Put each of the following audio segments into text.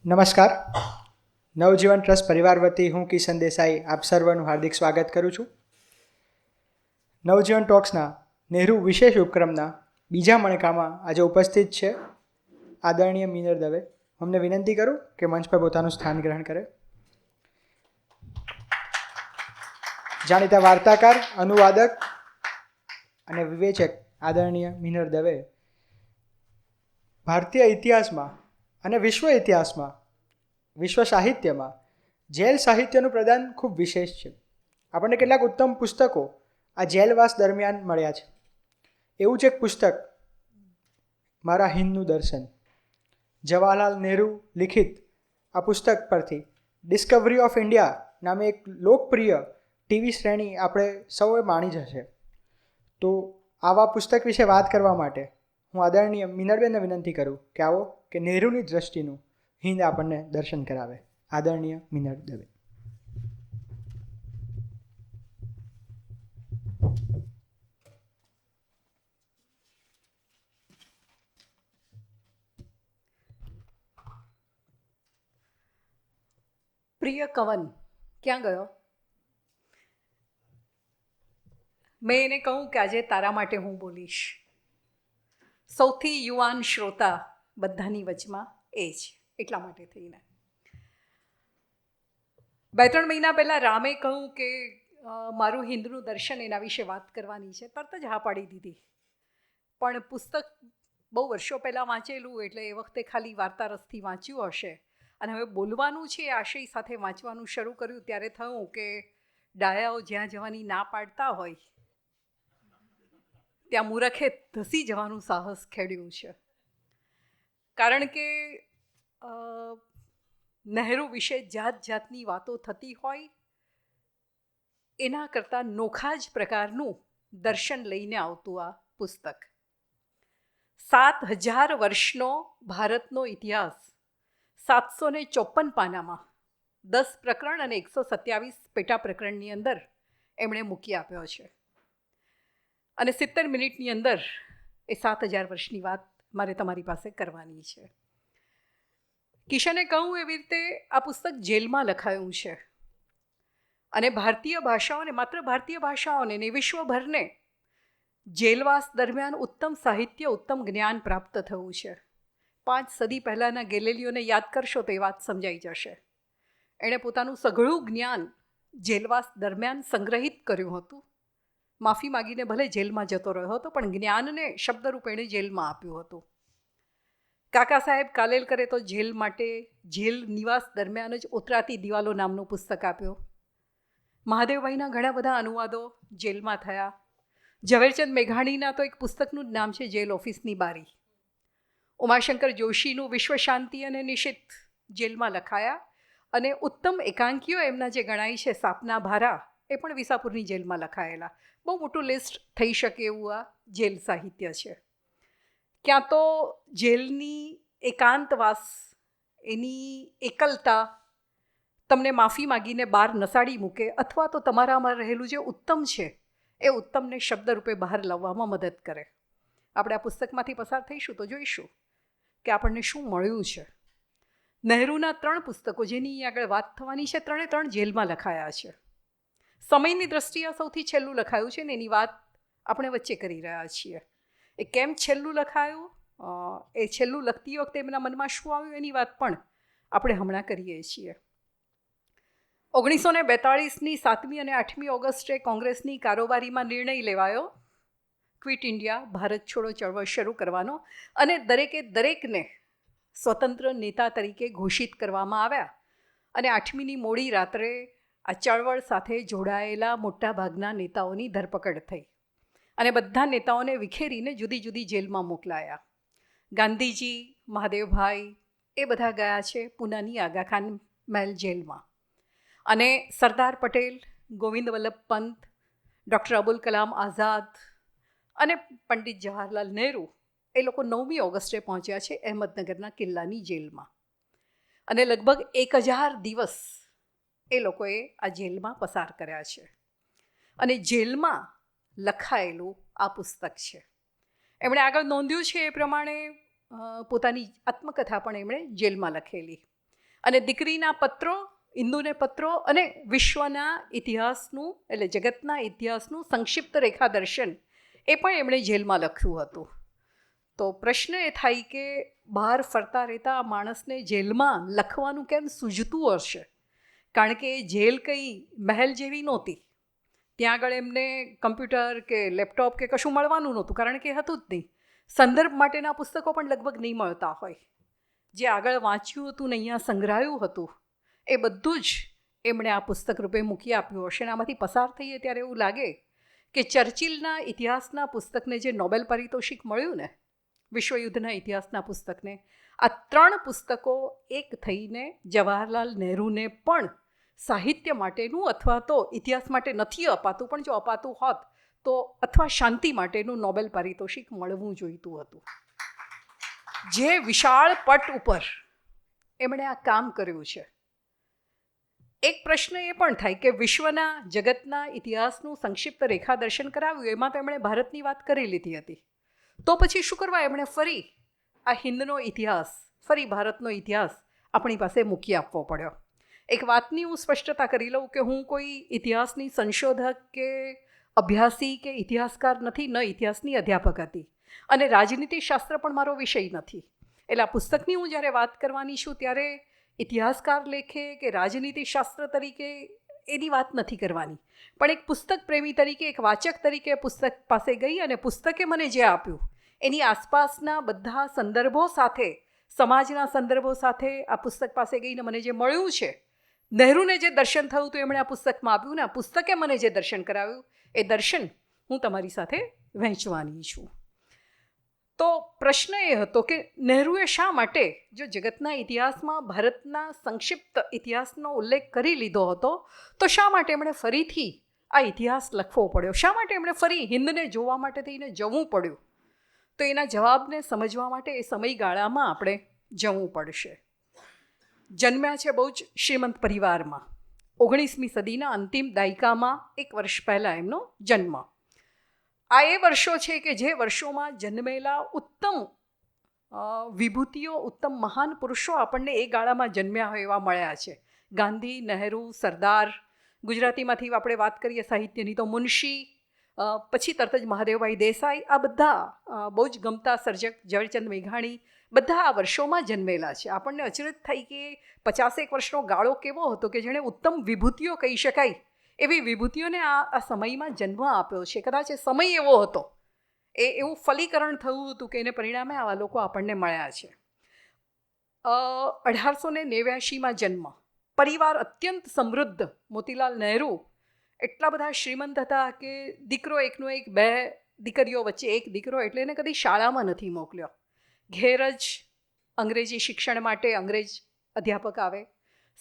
નમસ્કાર. નવજીવન ટ્રસ્ટ પરિવાર વતી હું કિશન દેસાઈ આપ સર્વનું હાર્દિક સ્વાગત કરું છું. નવજીવન ટોક્સના નહેરુ વિશેષ ઉપક્રમના બીજા મણકામાં આજે ઉપસ્થિત છે આદરણીય મીનર દવે. અમને વિનંતી કરું કે મંચ પર પોતાનું સ્થાન ગ્રહણ કરે. જાણીતા વાર્તાકાર, અનુવાદક અને વિવેચક આદરણીય મીનર દવે ભારતીય ઇતિહાસમાં અને વિશ્વ ઇતિહાસમાં, વિશ્વ સાહિત્યમાં જેલ સાહિત્યનું પ્રદાન ખૂબ વિશેષ છે. આપણને કેટલાક ઉત્તમ પુસ્તકો આ જેલવાસ દરમિયાન મળ્યા છે. એવું જ એક પુસ્તક મારા હિંદનું દર્શન, જવાહરલાલ નહેરુ લિખિત આ પુસ્તક પરથી ડિસ્કવરી ઓફ ઇન્ડિયા નામે એક લોકપ્રિય ટીવી શ્રેણી આપણે સૌએ માણી જ હશે. તો આવા પુસ્તક વિશે વાત કરવા માટે હું આદરણીય મીનરબેનને વિનંતી કરું કે આવો કે નહેરુની દ્રષ્ટિનું હિંદ આપણને દર્શન કરાવે. આદરણીય મીનર દવે. પ્રિય કવન ક્યાં ગયો? મેં એને કહું કે આજે તારા માટે હું બોલીશ. સૌથી યુવાન શ્રોતા બધાની વચમાં એ જ, એટલા માટે થઈને 2-3 મહિના પહેલાં રામે કહું કે મારું હિન્દનું દર્શન એના વિશે વાત કરવાની છે. તરત જ હા પાડી દીધી. પણ પુસ્તક બહુ વર્ષો પહેલાં વાંચેલું એટલે એ વખતે ખાલી વાર્તા રસથી વાંચ્યું હશે અને હવે બોલવાનું છે આશય સાથે વાંચવાનું શરૂ કર્યું ત્યારે થયું કે ડાયાઓ જ્યાં જવાની ના પાડતા હોય ત્યાં મૂરખે ધસી જવાનું સાહસ ખેડ્યું છે. કારણ કે નહેરુ વિશે જાત જાતની વાતો થતી હોય એના કરતાં નોખા જ પ્રકારનું દર્શન લઈને આવતું આ પુસ્તક. 7,000 વર્ષનો ભારતનો ઇતિહાસ 754 પાનામાં 10 પ્રકરણ અને 127 પેટા પ્રકરણની અંદર એમણે મૂકી આપ્યો છે. અને 70 મિનિટની અંદર એ 7,000 વર્ષની વાત મારે તમારી પાસે કરવાની છે. કિશને કહું એવી રીતે આ પુસ્તક જેલમાં લખાયું છે અને ભારતીય ભાષાઓને, માત્ર ભારતીય ભાષાઓને ને વિશ્વભરને જેલવાસ દરમિયાન ઉત્તમ સાહિત્ય, ઉત્તમ જ્ઞાન પ્રાપ્ત થયું છે. 5 સદી પહેલાંના ગેલેલિયોને યાદ કરશો તો એ વાત સમજાઈ જશે. એણે પોતાનું સઘળું જ્ઞાન જેલવાસ દરમિયાન સંગ્રહિત કર્યું હતું. માફી માગીને ભલે જેલમાં જતો રહ્યો હતો પણ જ્ઞાનને શબ્દરૂપ એણે જેલમાં આપ્યું હતું. કાકા સાહેબ કાલેલકરે તો જેલ માટે જેલ નિવાસ દરમિયાન જ ઉતરાતી દિવાલો નામનું પુસ્તક આપ્યું. મહાદેવભાઈના ઘણા બધા અનુવાદો જેલમાં થયા. ઝવેરચંદ મેઘાણીના તો એક પુસ્તકનું જ નામ છે જેલ ઓફિસની બારી. ઉમાશંકર જોશીનું વિશ્વ શાંતિ અને નિષિદ્ધ જેલમાં લખાયા અને ઉત્તમ એકાંકીઓ એમના જે ગણાય છે સાપના ભારા એ પણ વિસાપુરની જેલમાં લખાયેલા. બહુ મોટું લિસ્ટ થઈ શકે એવું આ જેલ સાહિત્ય છે. ક્યાં તો જેલની એકાંતવાસ, એની એકલતા તમને માફી માગીને બહાર નસાડી મૂકે અથવા તો તમારામાં રહેલું જે ઉત્તમ છે એ ઉત્તમને શબ્દરૂપે બહાર લાવવામાં મદદ કરે. આપણે આ પુસ્તકમાંથી પસાર થઈશું તો જોઈશું કે આપણને શું મળ્યું છે. નહેરુના 3 પુસ્તકો જેની આગળ વાત થવાની છે 3 જેલમાં લખાયા છે. સમયની દ્રષ્ટિએ સૌથી છેલ્લું લખાયું છે ને એની વાત આપણે વચ્ચે કરી રહ્યા છીએ. એ કેમ છેલ્લું લખાયું, એ છેલ્લું લખતી વખતે એમના મનમાં શું આવ્યું એની વાત પણ આપણે હમણાં કરીએ છીએ. 1942ની 7મી અને 8મી ઓગસ્ટે કોંગ્રેસની કારોબારીમાં નિર્ણય લેવાયો ક્વિટ ઇન્ડિયા, ભારત છોડો ચળવળ શરૂ કરવાનો અને દરેકને સ્વતંત્ર નેતા તરીકે ઘોષિત કરવામાં આવ્યા. અને 8મીની મોડી રાત્રે આ ચળવળ સાથે જોડાયેલા મોટાભાગના નેતાઓની ધરપકડ થઈ અને બધા નેતાઓને વિખેરીને જુદી જુદી જેલમાં મોકલાયા. ગાંધીજી, મહાદેવભાઈ એ બધા ગયા છે પૂનાની આગાખાન મહેલ જેલમાં. અને સરદાર પટેલ, ગોવિંદ વલ્લભ પંત, ડૉક્ટર અબુલ કલામ આઝાદ અને પંડિત જવાહરલાલ નહેરુ એ લોકો 9મી ઓગસ્ટે પહોંચ્યા છે અહેમદનગરના કિલ્લાની જેલમાં. અને લગભગ 1000 દિવસ એ લોકોએ આ જેલમાં પસાર કર્યા છે. અને જેલમાં લખાયેલું આ પુસ્તક છે. એમણે આગળ નોંધ્યું છે એ પ્રમાણે પોતાની આત્મકથા પણ એમણે જેલમાં લખેલી. અને દીકરીના પત્રો, ઇન્દુને પત્રો અને વિશ્વના ઇતિહાસનું એટલે જગતના ઇતિહાસનું સંક્ષિપ્ત રેખાદર્શન એ પણ એમણે જેલમાં લખ્યું હતું. તો પ્રશ્ન એ થાય કે બહાર ફરતા રહેતા આ માણસને જેલમાં લખવાનું કેમ સૂઝતું હશે? કારણ કે એ જેલ કંઈ મહેલ જેવી નહોતી. ત્યાં આગળ એમને કમ્પ્યુટર કે લેપટોપ કે કશું મળવાનું નહોતું, કારણ કે હતું જ નહીં. સંદર્ભ માટેના પુસ્તકો પણ લગભગ નહીં મળતા હોય. જે આગળ વાંચ્યું હતું ને અહીંયા સંગ્રહાયું હતું એ બધું જ એમણે આ પુસ્તક રૂપે મૂકી આપ્યું હશે. અને આમાંથી પસાર થઈએ ત્યારે એવું લાગે કે ચર્ચિલના ઇતિહાસના પુસ્તકને જે નોબેલ પારિતોષિક મળ્યું ને, વિશ્વયુદ્ધના ઇતિહાસના પુસ્તકને, આ 3 પુસ્તકો એક થઈને જવાહરલાલ નહેરુને પણ સાહિત્ય માટેનું અથવા તો ઇતિહાસ માટે નથી અપાતું, પણ જો અપાતું હોત તો અથવા શાંતિ માટેનું નોબેલ પારિતોષિક મળવું જોઈતું હતું. જે વિશાળ પટ ઉપર એમણે આ કામ કર્યું છે. એક પ્રશ્ન એ પણ થાય કે વિશ્વના જગતના ઇતિહાસનું સંક્ષિપ્ત રેખાદર્શન કરાવ્યું, એમાં તો એમણે ભારતની વાત કરી લીધી હતી. તો પછી શું કરવા એમણે ફરી આ હિન્દનો ઇતિહાસ, ફરી ભારતનો ઇતિહાસ આપણી પાસે મૂકી આપવો પડ્યો? એક વાતની હું સ્પષ્ટતા કરી લઉં કે હું કોઈ ઇતિહાસની સંશોધક કે અભ્યાસી કે ઇતિહાસકાર નથી, ન ઇતિહાસની અધ્યાપક હતી, અને રાજનીતિશાસ્ત્ર પણ મારો વિષય નથી. એટલે આ પુસ્તકની હું જ્યારે વાત કરવાની છું ત્યારે ઇતિહાસકાર લેખે કે રાજનીતિશાસ્ત્ર તરીકે એની વાત નથી કરવાની, પણ એક પુસ્તક પ્રેમી તરીકે, એક વાચક તરીકે પુસ્તક પાસે ગઈ અને પુસ્તકે મને જે આપ્યું એની આસપાસના બધા સંદર્ભો સાથે, સમાજના સંદર્ભો સાથે આ પુસ્તક પાસે ગઈને મને જે મળ્યું છે, નહેરુને જે દર્શન થયું હતું એમણે આ પુસ્તકમાં આપ્યું ને આ પુસ્તકે મને જે દર્શન કરાવ્યું એ દર્શન હું તમારી સાથે વહેંચવાની છું. તો પ્રશ્ન એ હતો કે નહેરુએ શા માટે, જો જગતના ઇતિહાસમાં ભારતના સંક્ષિપ્ત ઇતિહાસનો ઉલ્લેખ કરી લીધો હતો, તો શા માટે એમણે ફરીથી આ ઇતિહાસ લખવો પડ્યો? શા માટે એમણે ફરી હિન્દને જોવા માટે થઈને જવું પડ્યું? તો એના જવાબને સમજવા માટે એ સમયગાળામાં આપણે જવું પડશે. જન્મ્યા છે બહુ જ શ્રીમંત પરિવારમાં. 19મી સદીના અંતિમ દાયકામાં 1 વર્ષ પહેલાં એમનો જન્મ. આ એ વર્ષો છે કે જે વર્ષોમાં જન્મેલા ઉત્તમ વિભૂતિઓ, ઉત્તમ મહાન પુરુષો આપણને એ ગાળામાં જન્મ્યા હોય એવા મળ્યા છે. ગાંધી, નહેરુ, સરદાર, ગુજરાતીમાંથી આપણે વાત કરીએ સાહિત્યની તો મુનશી, પછી તરત જ મહાદેવભાઈ દેસાઈ, આ બધા બહુ જ ગમતા સર્જક ઝવેરચંદ મેઘાણી, બધા આ વર્ષોમાં જન્મેલા છે. આપણને અચરજ થઈ કે 50 વર્ષનો ગાળો કેવો હતો કે જેણે ઉત્તમ વિભૂતિઓ કહી શકાય એવી વિભૂતિઓને આ સમયમાં જન્મ આપ્યો છે. કદાચ એ સમય એવો હતો, એવું ફલીકરણ થયું હતું કે એને પરિણામે આવા લોકો આપણને મળ્યા છે. 1889માં જન્મ, પરિવાર અત્યંત સમૃદ્ધ. મોતીલાલ નહેરુ એટલા બધા શ્રીમંત હતા કે દીકરો એકનો એક, 2 દીકરીઓ વચ્ચે એક દીકરો, એટલે એને કદી શાળામાં નથી મોકલ્યો. ઘેર જ અંગ્રેજી શિક્ષણ માટે અંગ્રેજ અધ્યાપક આવે,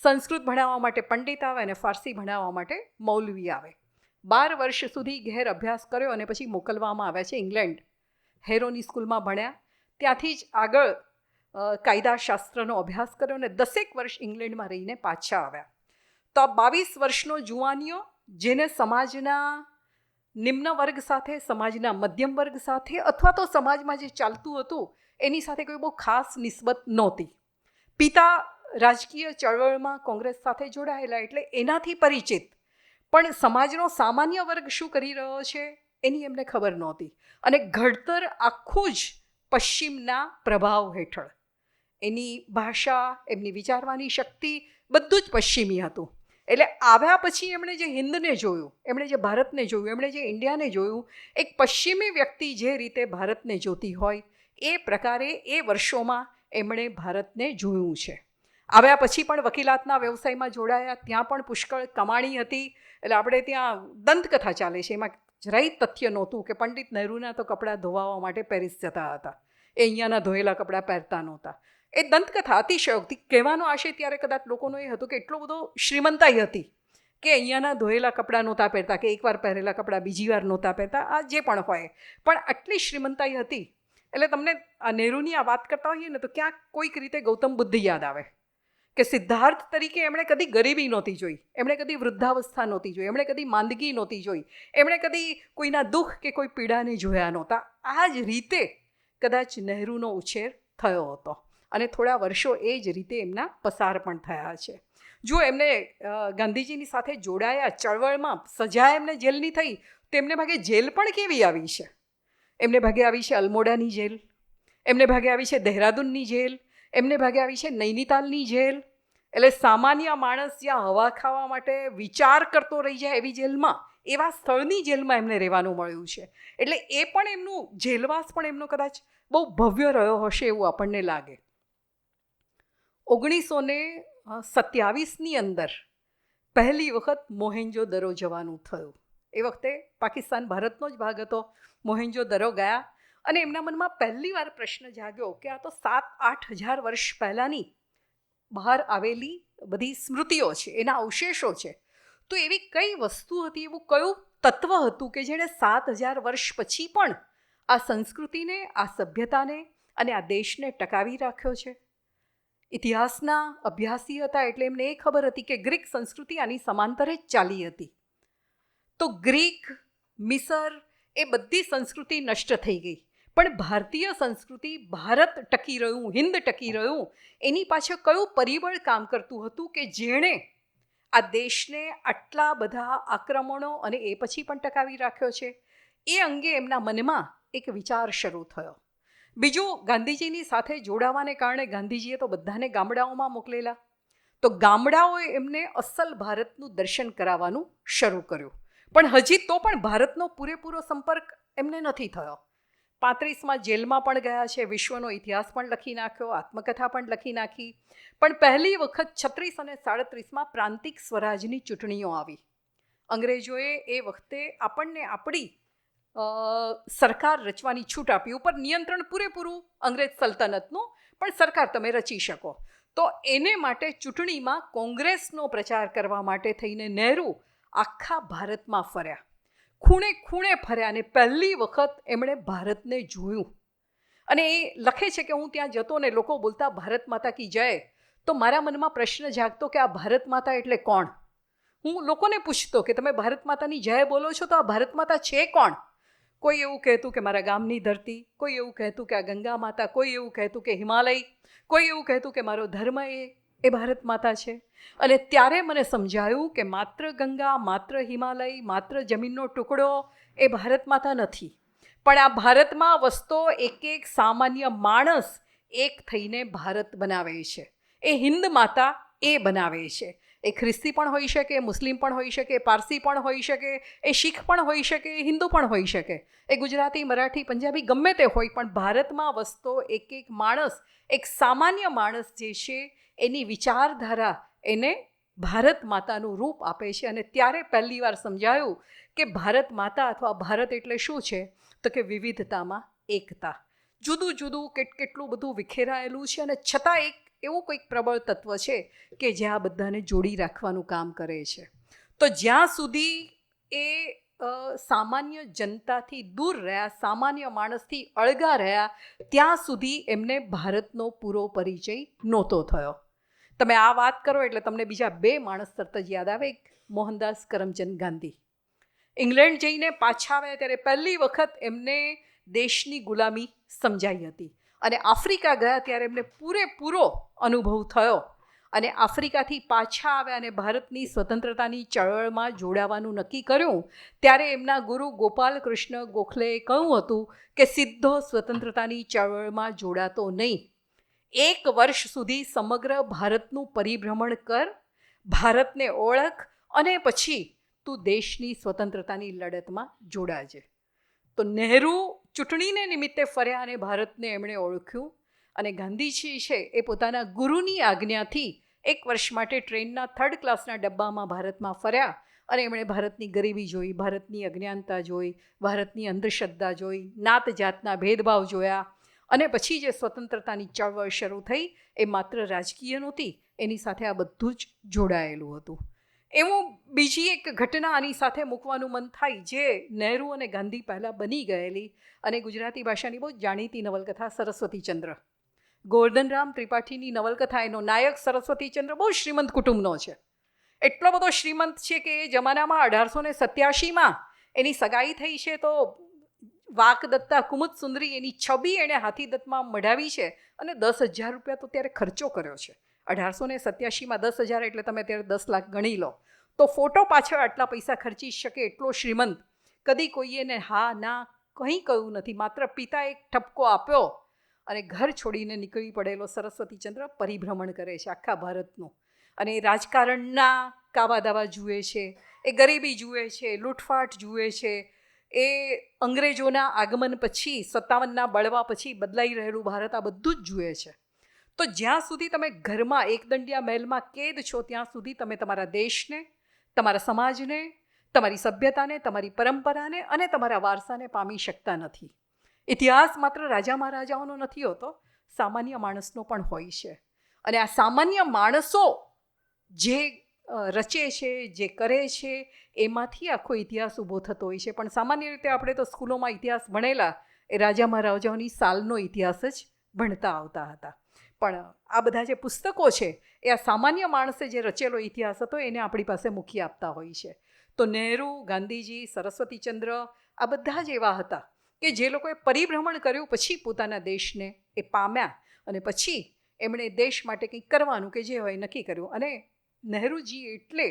સંસ્કૃત ભણાવવા માટે પંડિત આવે અને ફારસી ભણાવવા માટે મૌલવી આવે. 12 વર્ષ સુધી ઘેર અભ્યાસ કર્યો અને પછી મોકલવામાં આવ્યા છે ઇંગ્લેન્ડ. હેરોની સ્કૂલમાં ભણ્યા, ત્યાંથી જ આગળ કાયદાશાસ્ત્રનો અભ્યાસ કર્યો અને 10 વર્ષ ઇંગ્લેન્ડમાં રહીને પાછા આવ્યા. તો આ 22 વર્ષનો જુવાનીઓ, જેને સમાજના નિમ્ન વર્ગ સાથે, સમાજના મધ્યમ વર્ગ સાથે અથવા તો સમાજમાં જે ચાલતું હતું એની સાથે કોઈ બહુ ખાસ નિસ્બત નહોતી. પિતા રાજકીય ચળવળમાં કોંગ્રેસ સાથે જોડાયેલા એટલે એનાથી પરિચિત, પણ સમાજનો સામાન્ય વર્ગ શું કરી રહ્યો છે એની એમને ખબર નહોતી. અને ઘડતર આખું જ પશ્ચિમના પ્રભાવ હેઠળ, એની ભાષા, એમની વિચારવાની શક્તિ બધું જ પશ્ચિમી હતું. એટલે આવ્યા પછી એમણે જે હિન્દને જોયું, એમણે જે ભારતને જોયું, એમણે જે ઇન્ડિયાને જોયું, એક પશ્ચિમી વ્યક્તિ જે રીતે ભારતને જોતી હોય એ પ્રકારે એ વર્ષોમાં એમણે ભારતને જોયું છે. આવ્યા પછી પણ વકીલાતના વ્યવસાયમાં જોડાયા, ત્યાં પણ પુષ્કળ કમાણી હતી. એટલે આપણે ત્યાં દંતકથા ચાલે છે, એમાં જરાય તથ્ય નહોતું કે પંડિત નહેરુના તો કપડાં ધોવાવા માટે પેરિસ જતા હતા, એ અહીંયાના ધોયેલા કપડાં પહેરતા નહોતા. એ દંતકથા અતિશયોક્તિ. કહેવાનો આશય ત્યારે કદાચ લોકોનો એ હતો કે એટલો બધો શ્રીમંતાઈ હતી કે અહીંયાના ધોયેલા કપડાં નહોતા પહેરતા, કે એકવાર પહેરેલા કપડાં બીજી વાર નહોતા પહેરતા, આ જે પણ હોય, પણ આટલી શ્રીમંતાઈ હતી. એટલે તમને આ નહેરુની આ વાત કરતા હોઈએ ને તો ક્યાંક કોઈક રીતે ગૌતમ બુદ્ધ યાદ આવે કે સિદ્ધાર્થ તરીકે એમણે કદી ગરીબી નહોતી જોઈ, એમણે કદી વૃદ્ધાવસ્થા નહોતી જોઈ, એમણે કદી માંદગી નહોતી જોઈ, એમણે કદી કોઈના દુઃખ કે કોઈ પીડાને જોયા નહોતા. આ જ રીતે કદાચ નહેરુનો ઉછેર થયો હતો. અને થોડા વર્ષો એ જ રીતે એમના પસાર પણ થયા છે. જો એમને ગાંધીજીની સાથે જોડાયા, ચળવળમાં સજા એમને જેલની થઈ, તો એમને ભાગે જેલ પણ કેવી આવી છે. એમને ભાગે આવી છે અલમોડાની જેલ, એમને ભાગે આવી છે દહેરાદૂનની જેલ, એમને ભાગે આવી છે નૈનીતાલની જેલ. એટલે સામાન્ય માણસ જ્યાં હવા ખાવા માટે વિચાર કરતો રહી જાય એવી જેલમાં, એવા સ્થળની જેલમાં એમને રહેવાનું મળ્યું છે. એટલે એ પણ એમનું જેલવાસ પણ એમનો કદાચ બહુ ભવ્ય રહ્યો હશે એવું આપણને લાગે. 1927ની અંદર પહેલી વખત મોહેન્જો દરો જવાનું થયું. એ વખતે પાકિસ્તાન ભારતનો જ ભાગ હતો. મોહેન્જો દરો ગયા અને એમના મનમાં પહેલી વાર પ્રશ્ન જાગ્યો કે આ તો 7-8 હજાર વર્ષ પહેલાંની બહાર આવેલી બધી સ્મૃતિઓ છે, એના અવશેષો છે. તો એવી કઈ વસ્તુ હતી, એવું કયું તત્વ હતું કે જેણે 7000 વર્ષ પછી પણ આ સંસ્કૃતિને, આ સભ્યતાને અને આ દેશને ટકાવી રાખ્યો છે. ઇતિહાસના અભ્યાસી હતા એટલે એમને એ ખબર હતી કે ગ્રીક સંસ્કૃતિ આની સમાંતરે જ ચાલી હતી. તો ગ્રીક, મિસર એ બધી સંસ્કૃતિ નષ્ટ થઈ ગઈ, પણ ભારતીય સંસ્કૃતિ, ભારત ટકી રહ્યું, હિન્દ ટકી રહ્યું, એની પાછળ કયું પરિબળ કામ કરતું હતું કે જેણે આ દેશને આટલા બધા આક્રમણો અને એ પછી પણ ટકાવી રાખ્યો છે. એ અંગે એમના મનમાં એક વિચાર શરૂ થયો. બીજું, ગાંધીજીની સાથે જોડાવાને કારણે ગાંધીજીએ તો બધાને ગામડાઓમાં મોકલેલા. તો ગામડાઓએ એમને અસલ ભારતનું દર્શન કરાવવાનું શરૂ કર્યું. પણ હજી તો પણ ભારતનો પૂરેપૂરો સંપર્ક એમને નથી થયો. 35માં જેલમાં પણ ગયા છે, વિશ્વનો ઇતિહાસ પણ લખી નાખ્યો, આત્મકથા પણ લખી નાખી. પણ પહેલી વખત 36 અને 37માં પ્રાંતિક સ્વરાજની ચૂંટણીઓ આવી. અંગ્રેજોએ એ વખતે આપણને આપણી સરકાર રચવાની છૂટ આપી, ઉપર નિયંત્રણ પૂરેપૂરું અંગ્રેજ સલ્તનતનું, પણ સરકાર તમે રચી શકો. તો એને માટે ચૂંટણીમાં કોંગ્રેસનો પ્રચાર કરવા માટે થઈને નહેરુ આખા ભારતમાં ફર્યા, ખૂણે ખૂણે ફર્યા અને પહેલી વખત એમણે ભારતને જોયું. અને એ લખે છે કે હું ત્યાં જતો ને લોકો બોલતા ભારત માતા કી જય, તો મારા મનમાં પ્રશ્ન જાગતો કે આ ભારત માતા એટલે કોણ? હું લોકોને પૂછતો કે તમે ભારત માતાની જય બોલો છો તો આ ભારત માતા છે કોણ? કોઈ એવું કહેતું કે મારા ગામની ધરતી, કોઈ એવું કહેતું કે આ ગંગા માતા, કોઈ એવું કહેતું કે હિમાલય, કોઈ એવું કહેતું કે મારો ધર્મ એ ભારત માતા છે. અને ત્યારે મને સમજાયું કે માત્ર ગંગા, માત્ર હિમાલય, માત્ર જમીનનો ટુકડો એ ભારત માતા નથી, પણ આ ભારતમાં વસતો એક એક સામાન્ય માણસ એક થઈને ભારત બનાવે છે. એ હિન્દ માતા એ બનાવે છે. એ ખ્રિસ્તી પણ હોઈ શકે, મુસ્લિમ પણ હોઈ શકે, પારસી પણ હોઈ શકે, એ શીખ પણ હોઈ શકે, એ હિન્દુ પણ હોઈ શકે, એ ગુજરાતી, મરાઠી, પંજાબી ગમે તે હોય, પણ ભારતમાં વસતો એક એક માણસ, એક સામાન્ય માણસ જે છે એની વિચારધારા એને ભારત માતાનું રૂપ આપે છે. અને ત્યારે પહેલી વાર સમજાયું કે ભારત માતા અથવા ભારત એટલે શું છે, તો કે વિવિધતામાં એકતા. જુદું જુદું કેટલું બધું વિખેરાયેલું છે અને છતાં એક એવું કંઈક પ્રબળ તત્વ છે કે જે આ બધાને જોડી રાખવાનું કામ કરે છે. તો જ્યાં સુધી એ સામાન્ય જનતાથી દૂર રહ્યા, સામાન્ય માણસથી અળગા રહ્યા, ત્યાં સુધી એમને ભારતનો પૂરો પરિચય નહોતો થયો. તમે આ વાત કરો એટલે તમને બીજા 2 માણસ તરત જ યાદ આવે. એક મોહનદાસ કરમચંદ ગાંધી. ઇંગ્લેન્ડ જઈને પાછા આવ્યા ત્યારે પહેલી વખત એમને દેશની ગુલામી સમજાઈ હતી. અને આફ્રિકા ગયા ત્યારે એમને પૂરેપૂરો અનુભવ થયો. અને આફ્રિકાથી પાછા આવ્યા અને ભારતની સ્વતંત્રતાની ચળવળમાં જોડાવાનું નક્કી કર્યું ત્યારે એમના ગુરુ ગોપાલ કૃષ્ણ ગોખલેએ કહ્યું હતું કે સીધો સ્વતંત્રતાની ચળવળમાં જોડાતો નહીં. 1 વર્ષ સુધી સમગ્ર ભારતનું પરિભ્રમણ કર, ભારતને ઓળખ અને પછી તું દેશની સ્વતંત્રતાની લડતમાં જોડાજે. તો નહેરુ ચૂંટણીને નિમિત્તે ફર્યા અને ભારતને એમણે ઓળખ્યું. અને ગાંધીજી છે એ પોતાના ગુરુની આજ્ઞાથી 1 વર્ષ માટે ટ્રેનના 3rd ક્લાસના ડબ્બામાં ભારતમાં ફર્યા અને એમણે ભારતની ગરીબી જોઈ, ભારતની અજ્ઞાનતા જોઈ, ભારતની અંધશ્રદ્ધા જોઈ, નાત જાતના ભેદભાવ જોયા. અને પછી જે સ્વતંત્રતાની ચળવળ શરૂ થઈ એ માત્ર રાજકીય નહોતી, એની સાથે આ બધું જ જોડાયેલું હતું. એવું બીજી એક ઘટના આની સાથે મૂકવાનું મન થાય જે નહેરુ અને ગાંધી પહેલાં બની ગયેલી અને ગુજરાતી ભાષાની બહુ જાણીતી નવલકથા સરસ્વતીચંદ્ર. ગોર્ધનરામ ત્રિપાઠીની નવલકથા, એનો નાયક સરસ્વતીચંદ્ર બહુ શ્રીમંત કુટુંબનો છે. એટલો બધો શ્રીમંત છે કે એ જમાનામાં 1887માં એની સગાઈ થઈ છે તો વાકદત્તા કુમુદ સુંદરી એની છબી એણે હાથીદત્તમાં મઢાવી છે અને 10,000 રૂપિયા તો ત્યારે ખર્ચો કર્યો છે. 1887માં 10,000 એટલે તમે ત્યારે 10 લાખ ગણી લો. તો ફોટો પાછળ આટલા પૈસા ખર્ચી શકે એટલો શ્રીમંત કદી કોઈએ એને હા ના કંઈ કહ્યું નથી. માત્ર પિતા એક ઠપકો આપ્યો અને ઘર છોડીને નીકળી પડેલો સરસ્વતીચંદ્ર પરિભ્રમણ કરે છે આખા ભારતનું. અને એ રાજકારણના કાવા દાવા જુએ છે, એ ગરીબી જુએ છે, લૂંટફાટ જુએ છે, એ અંગ્રેજોના આગમન પછી 57ના બળવા પછી બદલાઈ રહેલું ભારત, આ બધું જ જુએ છે. તો જ્યાં સુધી તમે ઘરમાં એકદંડિયા મહેલમાં કેદ છો ત્યાં સુધી તમે તમારા દેશને, તમારા સમાજને, તમારી સભ્યતાને, તમારી પરંપરાને અને તમારા વારસાને પામી શકતા નથી. ઇતિહાસ માત્ર રાજા મહારાજાઓનો નથી હોતો, સામાન્ય માણસનો પણ હોય છે. અને આ સામાન્ય માણસો જે રચે છે, જે કરે છે, એમાંથી આખો ઇતિહાસ ઊભો થતો હોય છે. પણ સામાન્ય રીતે આપણે તો સ્કૂલોમાં ઇતિહાસ ભણેલા એ રાજા મહારાજાઓની સાલનો ઇતિહાસ જ ભણતા આવતા હતા. પણ આ બધા જે પુસ્તકો છે એ આ સામાન્ય માણસે જે રચેલો ઇતિહાસ હતો એને આપણી પાસે મૂકી આપતા હોય છે. તો નહેરુ, ગાંધીજી, સરસ્વતીચંદ્ર આ બધા જ એવા હતા કે જે લોકોએ પરિભ્રમણ કર્યું પછી પોતાના દેશને એ પામ્યા અને પછી એમણે દેશ માટે કંઈક કરવાનું કે જે હોય નક્કી કર્યું. અને નહેરુજી એટલે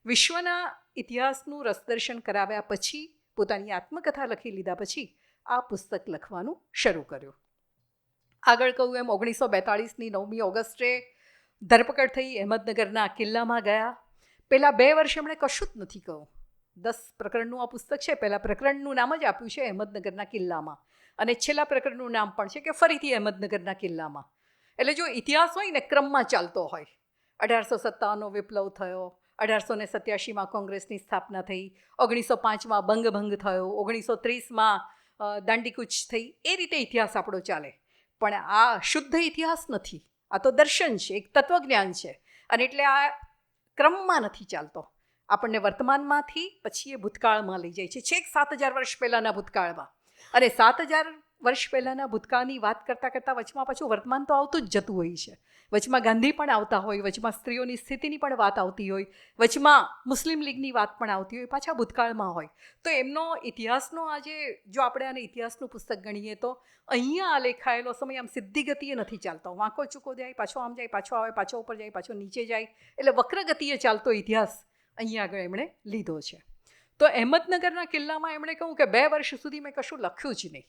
વિશ્વના ઇતિહાસનું રસદર્શન કરાવ્યા પછી, પોતાની આત્મકથા લખી લીધા પછી આ પુસ્તક લખવાનું શરૂ કર્યું. આગળ કહું એમ 1942ની 9મી ઓગસ્ટે ધરપકડ થઈ, અહેમદનગરના કિલ્લામાં ગયા. પહેલાં 2 વર્ષ એમણે કશું જ નથી કહ્યું. 10 પ્રકરણનું આ પુસ્તક છે. પહેલાં પ્રકરણનું નામ જ આપ્યું છે અહેમદનગરના કિલ્લામાં, અને છેલ્લા પ્રકરણનું નામ પણ છે કે ફરીથી અહેમદનગરના કિલ્લામાં. એટલે જો ઇતિહાસ હોય ને ક્રમમાં ચાલતો હોય, 1857નો વિપ્લવ થયો, 1887માં કોંગ્રેસની સ્થાપના થઈ, 1905માં બંગભંગ થયો, 1930માં દાંડીકૂચ થઈ, એ રીતે ઇતિહાસ આપણો ચાલે. પણ આ શુદ્ધ ઇતિહાસ નથી, આ તો દર્શન છે, એક તત્વજ્ઞાન છે. અને એટલે આ ક્રમમાં નથી ચાલતો. આપણને વર્તમાનમાંથી પછી એ ભૂતકાળમાં લઈ જાય છે, છેક 7,000 વર્ષ પહેલાંના ભૂતકાળમાં. અને 7,000 વર્ષ પહેલાંના ભૂતકાળની વાત કરતાં કરતાં વચમાં પાછું વર્તમાન તો આવતું જ જતું હોય છે. વચમાં ગાંધી પણ આવતા હોય, વચમાં સ્ત્રીઓની સ્થિતિની પણ વાત આવતી હોય, વચમાં મુસ્લિમ લીગની વાત પણ આવતી હોય, પાછા ભૂતકાળમાં હોય. તો એમનો ઇતિહાસનો આજે જો આપણે આને ઇતિહાસનું પુસ્તક ગણીએ તો અહીંયા આ લેખાયેલો સમય આમ સીધી ગતિએ નથી ચાલતો. વાંકો ચૂકો જાય, પાછો આમ જાય, પાછો આવે, પાછો ઉપર જાય, પાછો નીચે જાય, એટલે વક્ર ગતિએ ચાલતો ઇતિહાસ અહીંયા આગળ એમણે લીધો છે. તો અહેમદનગરના કિલ્લામાં એમણે કહ્યું કે 2 વર્ષ સુધી મેં કશું લખ્યું જ નહીં.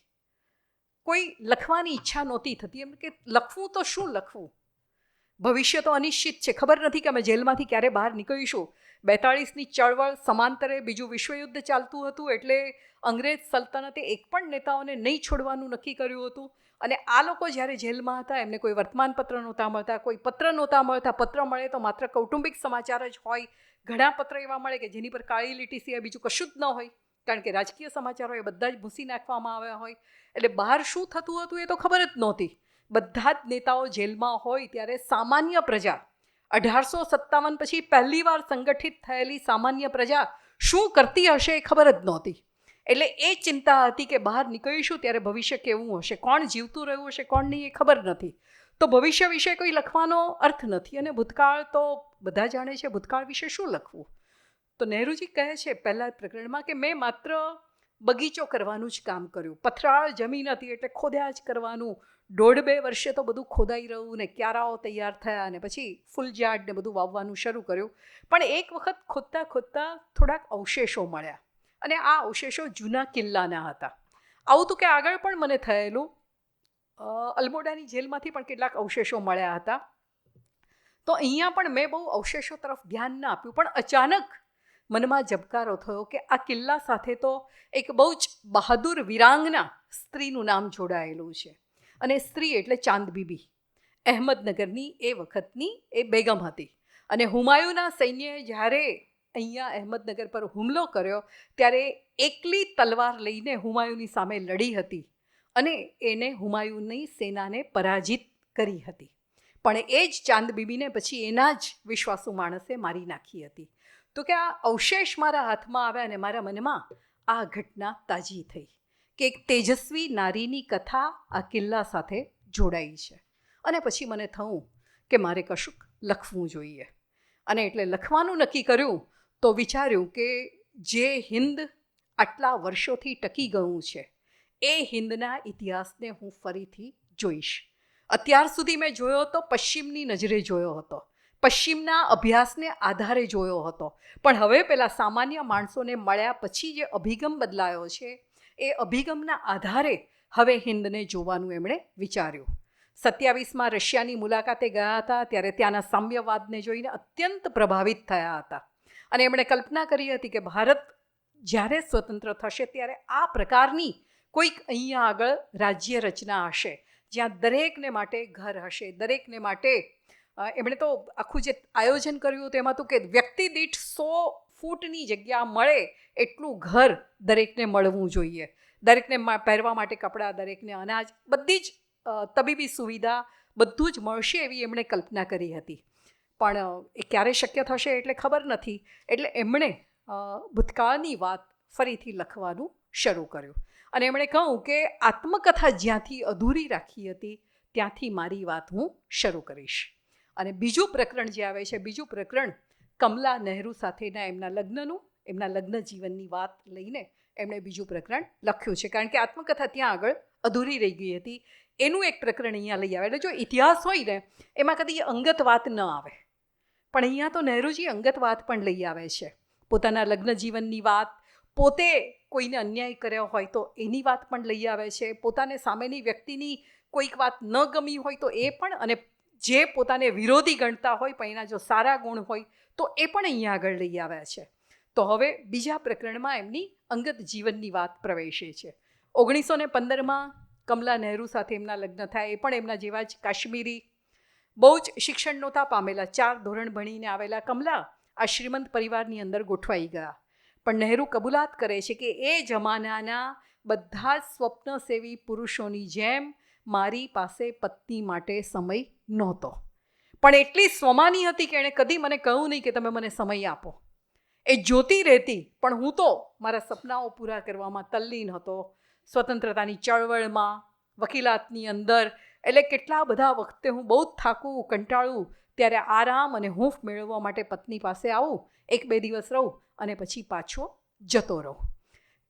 કોઈ લખવાની ઈચ્છા નહોતી થતી. એમ કે લખવું તો શું લખવું, ભવિષ્ય તો અનિશ્ચિત છે, ખબર નથી કે અમે જેલમાંથી ક્યારે બહાર નીકળીશું. 42ની ચળવળ, સમાંતરે બીજું વિશ્વયુદ્ધ ચાલતું હતું, એટલે અંગ્રેજ સલ્તનતે એક પણ નેતાઓને નહીં છોડવાનું નક્કી કર્યું હતું. અને આ લોકો જ્યારે જેલમાં હતા એમને કોઈ વર્તમાનપત્ર નહોતા મળતા, કોઈ પત્ર નહોતા મળતા. પત્ર મળે તો માત્ર કૌટુંબિક સમાચાર જ હોય. ઘણા પત્ર એવા મળે કે જેની પર કાળી લીટી સિવાય બીજું કશું જ ન હોય, કારણ કે રાજકીય સમાચારો એ બધા જ ભૂંસી નાખવામાં આવ્યા હોય. એટલે બહાર શું થતું હતું એ તો ખબર જ નહોતી. બધા જ નેતાઓ જેલમાં હોય ત્યારે સામાન્ય પ્રજા, 1857 પછી પહેલીવાર સંગઠિત થયેલી સામાન્ય પ્રજા શું કરતી હશે એ ખબર જ નહોતી. એટલે એ ચિંતા હતી કે બહાર નીકળીશું ત્યારે ભવિષ્ય કેવું હશે, કોણ જીવતું રહ્યું હશે, કોણ નહીં, એ ખબર નથી. તો ભવિષ્ય વિશે કોઈ લખવાનો અર્થ નથી. અને ભૂતકાળ તો બધા જાણે છે, ભૂતકાળ વિશે શું લખવું. તો નહેરુજી કહે છે પહેલા પ્રકરણમાં કે મેં માત્ર બગીચો કરવાનું જ કામ કર્યું. પથરાળ જમીન હતી એટલે ખોદ્યા જ કરવાનું. 1.5-2 વર્ષે તો બધું ખોદાઈ રહ્યું ને ક્યારાઓ તૈયાર થયા અને પછી ફૂલઝાડ ને બધું વાવવાનું શરૂ કર્યું. પણ એક વખત ખોદતા ખોદતા થોડાક અવશેષો મળ્યા, અને આ અવશેષો જૂના કિલ્લાના હતા. આવું તો કે આગળ પણ મને થયેલું. અલ્મોડાની જેલમાંથી પણ કેટલાક અવશેષો મળ્યા હતા. તો અહીંયા પણ મેં બહુ અવશેષો તરફ ધ્યાન ના આપ્યું. પણ અચાનક મનમાં ઝબકારો થયો કે આ કિલ્લા સાથે તો એક બહુ જ બહાદુર વિરાંગના સ્ત્રીનું નામ જોડાયેલું છે. અને સ્ત્રી એટલે ચાંદ બીબી, અહેમદનગરની એ વખતની એ બેગમ હતી. અને હુમાયુના સૈન્યએ જ્યારે અહીંયા અહેમદનગર પર હુમલો કર્યો ત્યારે એકલી તલવાર લઈને હુમાયુની સામે લડી હતી અને એને હુમાયુની સેનાને પરાજિત કરી હતી. પણ એ જ ચાંદ બીબીને પછી એના જ વિશ્વાસુ માણસે મારી નાખી હતી. તો કે આ અવશેષ મારા હાથમાં આવ્યા અને મારા મનમાં આ ઘટના તાજી થઈ કે એક તેજસ્વી નારીની કથા આ કિલ્લા સાથે જોડાઈ છે. અને પછી મને થયું કે મારે કશુંક લખવું જોઈએ. અને એટલે લખવાનું નક્કી કર્યું. તો વિચાર્યું કે જે હિન્દ આટલા વર્ષોથી ટકી ગયું છે એ હિન્દના ઇતિહાસને હું ફરીથી જોઈશ. અત્યાર સુધી મેં જોયો તો પશ્ચિમની નજરે જોયો હતો, પશ્ચિમના અભ્યાસને આધારે જોયો હતો, પણ હવે પેલા સામાન્ય માણસોને મળ્યા પછી જે અભિગમ બદલાયો છે એ અભિગમના આધારે હવે હિન્દને જોવાનું એમણે વિચાર્યું. 27માં રશિયાની મુલાકાતે ગયા હતા ત્યારે ત્યાંના સામ્યવાદને જોઈને અત્યંત પ્રભાવિત થયા હતા અને એમણે કલ્પના કરી હતી કે ભારત જ્યારે સ્વતંત્ર થશે ત્યારે આ પ્રકારની કોઈક અહીંયા આગળ રાજ્ય રચના હશે જ્યાં દરેકને માટે ઘર હશે, દરેકને માટે એમણે તો આખું જે આયોજન કર્યું તેમાં તો કે વ્યક્તિ દીઠ 100 ફૂટની જગ્યા મળે એટલું ઘર દરેકને મળવું જોઈએ, દરેકને પહેરવા માટે કપડાં, દરેકને અનાજ, બધી જ તબીબી સુવિધા બધું જ મળશે એવી એમણે કલ્પના કરી હતી. પણ એ ક્યારે શક્ય થશે એટલે ખબર નથી. એટલે એમણે ભૂતકાળની વાત ફરીથી લખવાનું શરૂ કર્યું અને એમણે કહ્યું કે આત્મકથા જ્યાંથી અધૂરી રાખી હતી ત્યાંથી મારી વાત હું શરૂ કરીશ. અને બીજું પ્રકરણ જે આવે છે, બીજું પ્રકરણ કમલા નહેરુ સાથેના એમના લગ્નનું, એમના લગ્ન જીવનની વાત લઈને એમણે બીજું પ્રકરણ લખ્યું છે, કારણ કે આત્મકથા ત્યાં આગળ અધૂરી રહી ગઈ હતી. એનું એક પ્રકરણ અહીંયા લઈ આવે. એટલે જો ઇતિહાસ હોય ને એમાં કદી અંગત વાત ન આવે, પણ અહીંયા તો નહેરુજી અંગત વાત પણ લઈ આવે છે. પોતાના લગ્ન જીવનની વાત, પોતે કોઈને અન્યાય કર્યો હોય તો એની વાત પણ લઈ આવે છે, પોતાને સામેની વ્યક્તિની કોઈક વાત ન ગમી હોય તો એ પણ, અને જે પોતાને વિરોધી ગણતા હોય પણ એના જો સારા ગુણ હોય તો એ પણ અહીંયા આગળ લઈ આવ્યા છે. તો હવે બીજા પ્રકરણમાં એમની અંગત જીવનની વાત પ્રવેશે છે. 1915માં કમલા નહેરુ સાથે એમના લગ્ન થાય. એ પણ એમના જેવા જ કાશ્મીરી, બહુ જ શિક્ષણ નહોતા પામેલા, 4 ધોરણ ભણીને આવેલા કમલા આ શ્રીમંત પરિવારની અંદર ગોઠવાઈ ગયા. પણ નહેરુ કબૂલાત કરે છે કે એ જમાનાના બધા જ સ્વપ્નસેવી પુરુષોની જેમ મારી પાસે પત્ની માટે સમય નહોતો, પણ એટલી સ્વમાની હતી કે એણે કદી મને કહ્યું નહીં કે તમે મને સમય આપો. એ જોતી રહેતી, પણ હું તો મારા સપનાઓ પૂરા કરવામાં તલ્લીન હતો, સ્વતંત્રતાની ચળવળમાં, વકીલાતની અંદર. એટલે કેટલા બધા વખતે હું બહુ જ થાકું, કંટાળું, ત્યારે આરામ અને હૂંફ મેળવવા માટે પત્ની પાસે આવું, 1-2 દિવસ રહું અને પછી પાછો જતો રહું.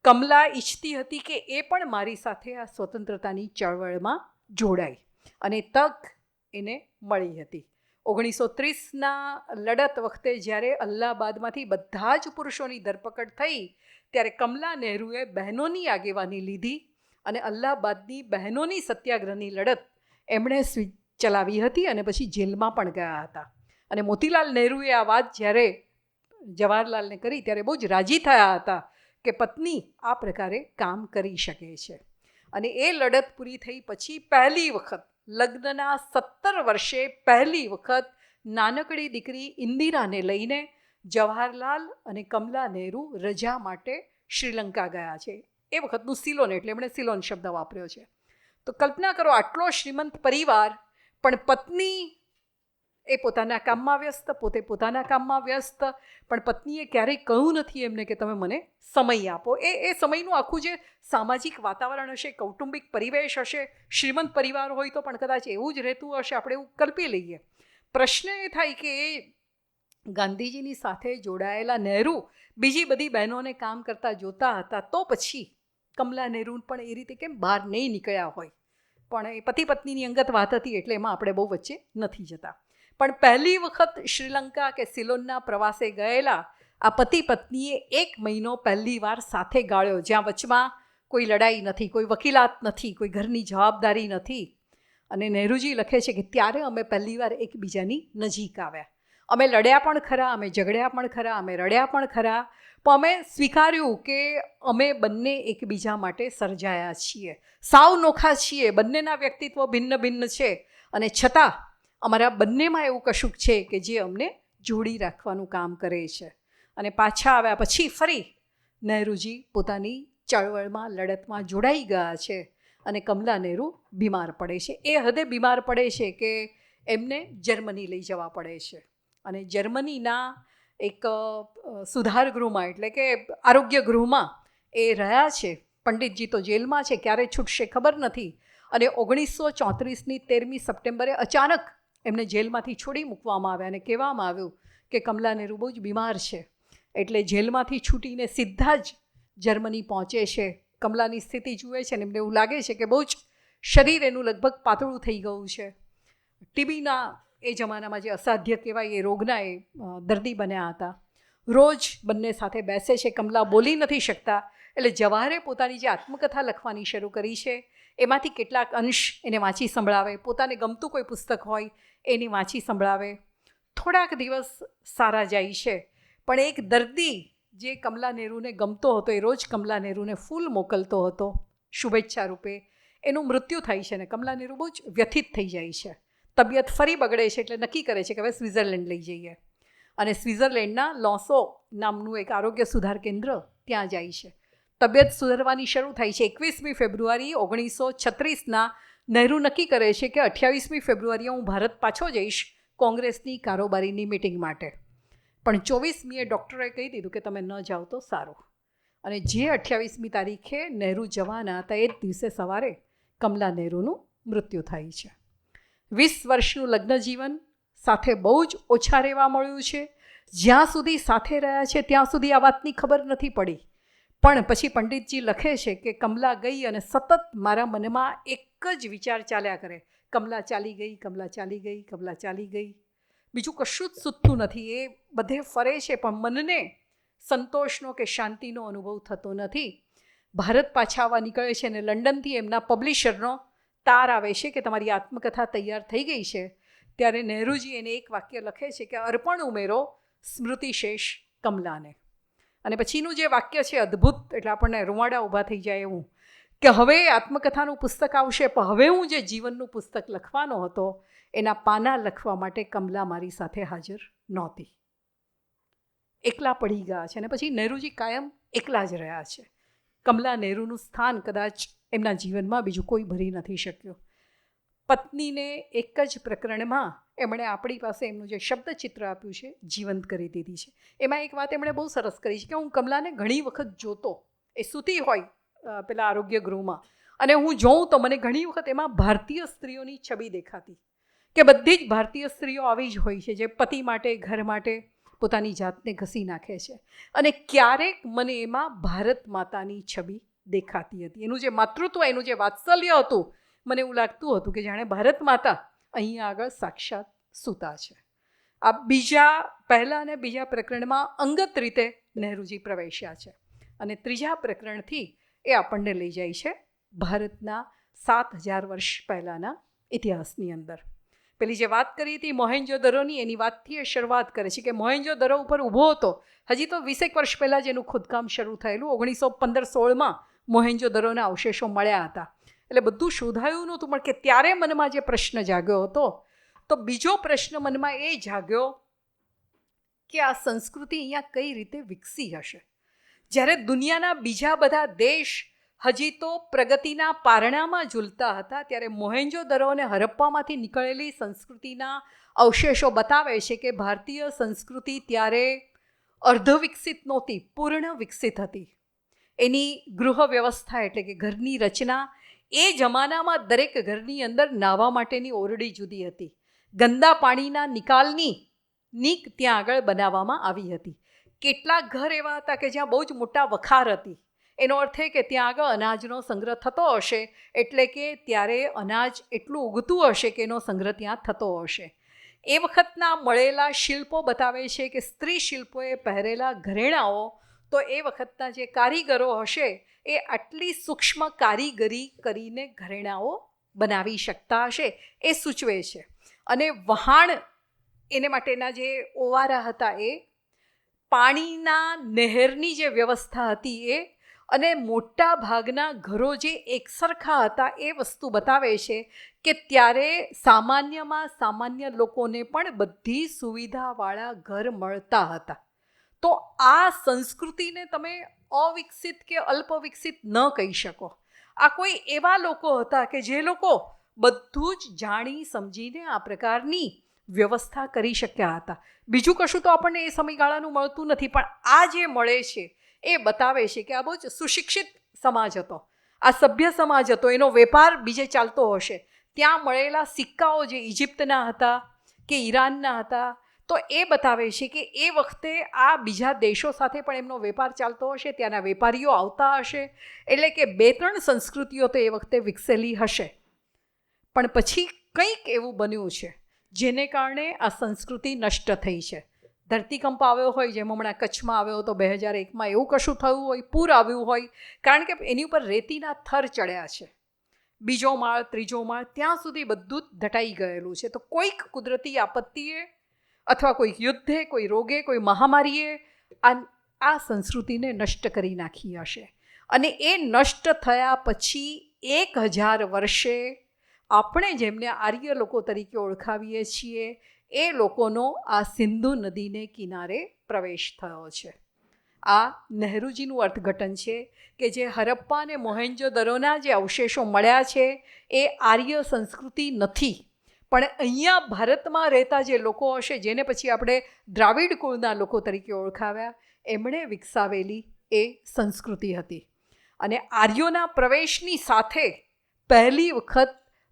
કમલા ઈચ્છતી હતી કે એ પણ મારી સાથે આ સ્વતંત્રતાની ચળવળમાં જોડાય અને તક એને મળી હતી. 1930ના લડત વખતે જ્યારે અલ્હાબાદમાંથી બધા જ પુરુષોની ધરપકડ થઈ ત્યારે કમલા નહેરુએ બહેનોની આગેવાની લીધી અને અલ્હાબાદની બહેનોની સત્યાગ્રહની લડત એમણે ચલાવી હતી અને પછી જેલમાં પણ ગયા હતા. અને મોતીલાલ નહેરુએ આ વાત જ્યારે જવાહરલાલને કરી ત્યારે બહુ જ રાજી થયા હતા કે પત્ની આ પ્રકારે કામ કરી શકે છે. અને એ લડત પૂરી થઈ પછી પહેલી વખત લગ્નના 17 વર્ષે પહેલી વખત નાનકડી દીકરી ઇન્દિરાને લઈને જવાહરલાલ અને કમલા નહેરુ રજા માટે શ્રીલંકા ગયા છે. એ વખતનું સિલોન, એટલે એમણે સિલોન શબ્દ વાપર્યો છે. તો કલ્પના કરો, આટલો શ્રીમંત પરિવાર, પણ પત્ની એ પોતાના કામમાં વ્યસ્ત, પોતે પોતાના કામમાં વ્યસ્ત, પણ પત્નીએ ક્યારેય કહ્યું નથી એમને કે તમે મને સમય આપો. એ સમયનું આખું જે સામાજિક વાતાવરણ હશે, કૌટુંબિક પરિવેશ હશે, શ્રીમંત પરિવાર હોય તો પણ કદાચ એવું જ રહેતું હશે, આપણે એવું કલ્પી લઈએ. પ્રશ્ન એ થાય કે એ ગાંધીજીની સાથે જોડાયેલા નહેરુ બીજી બધી બહેનોને કામ કરતા જોતા હતા, તો પછી કમલા નહેરુ પણ એ રીતે કેમ બહાર નહીં નીકળ્યા હોય. પણ એ પતિ પત્નીની અંગત વાત હતી એટલે એમાં આપણે બહુ વચ્ચે નથી જતા. પણ પહેલી વખત શ્રીલંકા કે સિલોનના પ્રવાસે ગયેલા આ પતિ પત્નીએ 1 મહિનો પહેલી વાર સાથે ગાળ્યો, જ્યાં વચમાં કોઈ લડાઈ નથી, કોઈ વકીલાત નથી, કોઈ ઘરની જવાબદારી નથી. અને નહેરુજી લખે છે કે ત્યારે અમે પહેલી વાર એકબીજાની નજીક આવ્યા. અમે લડ્યા પણ ખરા, અમે ઝઘડ્યા પણ ખરા, અમે રડ્યા પણ ખરા, પણ અમે સ્વીકાર્યું કે અમે બંને એકબીજા માટે સર્જાયા છીએ, સાવ નોખા છીએ, બંનેના વ્યક્તિત્વ ભિન્ન ભિન્ન છે, અને છતાં અમારા બંનેમાં એવું કશુંક છે કે જે અમને જોડી રાખવાનું કામ કરે છે. અને પાછા આવ્યા પછી ફરી નહેરુજી પોતાની ચળવળમાં, લડતમાં જોડાઈ ગયા છે અને કમલા નહેરુ બીમાર પડે છે. એ હદે બીમાર પડે છે કે એમને જર્મની લઈ જવા પડે છે. અને જર્મનીના એક સુધાર ગૃહમાં, એટલે કે આરોગ્ય ગૃહમાં એ રહ્યા છે. પંડિતજી તો જેલમાં છે, ક્યારે છૂટશે ખબર નથી. અને 1934ની 13મી સપ્ટેમ્બરે અચાનક એમને જેલમાંથી છોડી મૂકવામાં આવ્યા અને કહેવામાં આવ્યું કે કમલા નહેરુ બહુ જ બીમાર છે. એટલે જેલમાંથી છૂટીને સીધા જ જર્મની પહોંચે છે. કમલાની સ્થિતિ જુએ છે ને એમને એવું લાગે છે કે બહુ જ શરીર એનું લગભગ પાતળું થઈ ગયું છે. ટીબીના એ જમાનામાં જે અસાધ્ય કહેવાય એ રોગના એ દર્દી બન્યા હતા. રોજ બંને સાથે બેસે છે. કમલા બોલી નથી શકતા, એટલે જવાહરે પોતાની જે આત્મકથા લખવાની શરૂ કરી છે એમાંથી કેટલાક અંશ એને વાંચી સંભળાવે, પોતાને ગમતું કોઈ પુસ્તક હોય એની વાંચી સંભળાવે. થોડાક દિવસ સારા જાય છે, પણ એક દર્દી જે કમલા નેહરુને ગમતો હતો, એ રોજ કમલા નેહરુને ફૂલ મોકલતો હતો શુભેચ્છા રૂપે, એનું મૃત્યુ થાય છે ને કમલા નેહરુ બહુ જ વ્યથિત થઈ જાય છે. તબિયત ફરી બગડે છે એટલે નક્કી કરે છે કે હવે સ્વિટ્ઝરલેન્ડ લઈ જઈએ, અને સ્વિટ્ઝરલેન્ડના લોસો નામનું એક આરોગ્ય સુધાર કેન્દ્ર ત્યાં જાય છે. તબિયત સુધરવાની શરૂ થાય છે. 21મી ફેબ્રુઆરી 1936ના નહેરુ નક્કી કરે છે કે 28મી ફેબ્રુઆરીએ હું ભારત પાછો જઈશ કોંગ્રેસની કારોબારીની મિટિંગ માટે. પણ 24મીએ ડૉક્ટરે કહી દીધું કે તમે ન જાઓ તો સારું. અને જે 28મી તારીખે નહેરુ જવાના હતા એ જ દિવસે સવારે કમલા નેહરુનું મૃત્યુ થાય છે. 20 વર્ષનું લગ્ન જીવન, સાથે બહુ જ ઓછા રહેવા મળ્યું છે. જ્યાં સુધી સાથે રહ્યા છે ત્યાં સુધી આ વાતની ખબર નથી પડી. પણ પછી પંડિતજી લખે છે કે કમલા ગઈ અને સતત મારા મનમાં એક જ વિચાર ચાલ્યા કરે, કમલા ચાલી ગઈ, કમલા ચાલી ગઈ, કમલા ચાલી ગઈ. બીજું કશું જ સૂઝતું નથી. એ બધે ફરે છે પણ મનને સંતોષનો કે શાંતિનો અનુભવ થતો નથી. ભારત પાછા આવવા નીકળે છે અને લંડનથી એમના પબ્લિશરનો તાર આવે છે કે તમારી આત્મકથા તૈયાર થઈ ગઈ છે. ત્યારે નહેરુજી એને એક વાક્ય લખે છે કે અર્પણ ઉમેરો સ્મૃતિશેષ કમલાને. અને પછીનું જે વાક્ય છે અદ્ભુત, એટલે આપણને રૂવાડા ઊભા થઈ જાય એવું, કે હવે આત્મકથાનું પુસ્તક આવશે પણ હવે હું જે જીવનનું પુસ્તક લખવાનો હતો એના પાના લખવા માટે કમલા મારી સાથે હાજર નહોતી. એકલા પડી ગયા છે. અને પછી નહેરુજી કાયમ એકલા જ રહ્યા છે. કમલા નેહરુનું સ્થાન કદાચ એમના જીવનમાં બીજું કોઈ ભરી નથી શક્યું. પત્નીને એક જ પ્રકરણમાં એમણે આપણી પાસે એમનું જે શબ્દચિત્ર આપ્યું છે જીવંત કરી દીધી છે. એમાં એક વાત એમણે બહુ સરસ કરી છે કે હું કમલાને ઘણી વખત જોતો, એ સૂતી હોય પેલા આરોગ્ય ગૃહમાં, અને હું જોઉં તો મને ઘણી વખત એમાં ભારતીય સ્ત્રીઓની છબી દેખાતી, કે બધી જ ભારતીય સ્ત્રીઓ આવી જ હોય છે જે પતિ માટે, ઘર માટે પોતાની જાતને ઘસી નાખે છે. અને ક્યારેક મને એમાં ભારત માતાની છબી દેખાતી હતી. એનું જે માતૃત્વ, એનું જે વાત્સલ્ય હતું, મને એવું લાગતું હતું કે જાણે ભારત માતા અહીંયા આગળ સાક્ષાત સૂતા છે. આ પહેલા અને બીજા પ્રકરણમાં અંગત રીતે નહેરુજી પ્રવેશ્યા છે. અને ત્રીજા પ્રકરણથી એ આપણને લઈ જાય છે ભારતના 7000 વર્ષ પહેલાંના ઇતિહાસની અંદર. પેલી જે વાત કરી હતી મોહેન્જો-દરોની, એની વાતથી એ શરૂઆત કરે છે કે મોહેન્જો-દરો ઉપર ઊભો હતો. હજી તો 20 વર્ષ પહેલાં જ એનું ખોદકામ શરૂ થયેલું. 1915-16માં મોહેન્જો-દરોના અવશેષો મળ્યા હતા. એટલે બધું શોધાયું નહોતું, પણ કે ત્યારે મનમાં જે પ્રશ્ન જાગ્યો હતો, તો બીજો પ્રશ્ન મનમાં એ જાગ્યો કે આ સંસ્કૃતિ અહીંયા કઈ રીતે વિકસી હશે. જ્યારે દુનિયાના બીજા બધા દેશ હજી તો પ્રગતિના પારણામાં ઝૂલતા હતા, ત્યારે મોહેન્જો-દરો અને હરપ્પામાંથી નીકળેલી સંસ્કૃતિના અવશેષો બતાવે છે કે ભારતીય સંસ્કૃતિ ત્યારે અર્ધવિકસિત નહોતી, પૂર્ણ વિકસિત હતી. એની ગૃહ વ્યવસ્થા એટલે કે ઘરની રચના, એ જમાનામાં દરેક ઘરની અંદર નાહવા માટેની ઓરડી જુદી હતી. ગંદા પાણીના નિકાલની નીક ત્યાં આગળ બનાવવામાં આવી હતી. કેટલાક ઘર એવા હતા કે જ્યાં બહુ જ મોટા વખાર હતી. એનો અર્થ એ કે ત્યાં આગળ અનાજનો સંગ્રહ થતો હશે, એટલે કે ત્યારે અનાજ એટલું ઉગતું હશે કે એનો સંગ્રહ ત્યાં થતો હશે. એ વખતના મળેલા શિલ્પો બતાવે છે કે સ્ત્રી શિલ્પોએ પહેરેલા ઘરેણાઓ, તો એ વખતના જે કારીગરો હશે એ આટલી સૂક્ષ્મ કારીગરી કરીને ઘરેણાઓ બનાવી શકતા હશે એ સૂચવે છે. અને વહાણ એને માટેના જે ઓવારા હતા, એ પાણીના નહેરની જે વ્યવસ્થા હતી એ, અને મોટા ભાગના ઘરો જે એકસરખા હતા એ વસ્તુ બતાવે છે કે ત્યારે સામાન્યમાં સામાન્ય લોકોને પણ બધી સુવિધાવાળા ઘર મળતા હતા. તો આ સંસ્કૃતિને તમે અવિકસિત કે અલ્પવિકસિત ન કહી શકો. આ કોઈ એવા લોકો હતા કે જે લોકો બધું જ જાણી સમજીને આ પ્રકારની વ્યવસ્થા કરી શક્યા હતા. બીજું કશું તો આપણને એ સમયગાળાનું મળતું નથી, પણ આ જે મળે છે એ બતાવે છે કે આ બહુ જ સુશિક્ષિત સમાજ હતો, આ સભ્ય સમાજ હતો, એનો વેપાર બીજે ચાલતો હશે. ત્યાં મળેલા સિક્કાઓ જે ઇજિપ્તના હતા કે ઈરાનના હતા, તો એ બતાવે છે કે એ વખતે આ બીજા દેશો સાથે પણ એમનો વેપાર ચાલતો હશે, ત્યાંના વેપારીઓ આવતા હશે, એટલે કે 2-3 સંસ્કૃતિઓ તો એ વખતે વિકસેલી હશે. પણ પછી કંઈક એવું બન્યું છે જેને કારણે આ સંસ્કૃતિ નષ્ટ થઈ છે. ધરતીકંપ આવ્યો હોય, જેમ હમણાં કચ્છમાં આવ્યો હતો 2001માં, એવું કશું થયું હોય, પૂર આવ્યું હોય, કારણ કે એની ઉપર રેતીના થર ચડ્યા છે, 2જો માળ 3જો માળ ત્યાં સુધી બધું જ દટાઈ ગયેલું છે. તો કોઈક કુદરતી આપત્તિએ અથવા કોઈક યુદ્ધે, કોઈ રોગે, કોઈ મહામારીએ આ સંસ્કૃતિને નષ્ટ કરી નાખી હશે. અને એ નષ્ટ થયા પછી 1000 વર્ષે આપણે જેમને આર્ય લોકો તરીકે ઓળખાવીએ છીએ એ લોકોનો આ સિંધુ નદીને કિનારે પ્રવેશ થયો છે. આ નહેરુજીનું અર્થઘટન છે કે જે હરપ્પા અને મોહેન્જો-દરોના જે અવશેષો મળ્યા છે એ આર્ય સંસ્કૃતિ નથી, પણ અહીંયા ભારતમાં રહેતા જે લોકો હશે, જેને પછી આપણે દ્રાવિડ કુળના લોકો તરીકે ઓળખાવ્યા, એમણે વિકસાવેલી એ સંસ્કૃતિ હતી. અને આર્યોના પ્રવેશની સાથે પહેલી વખત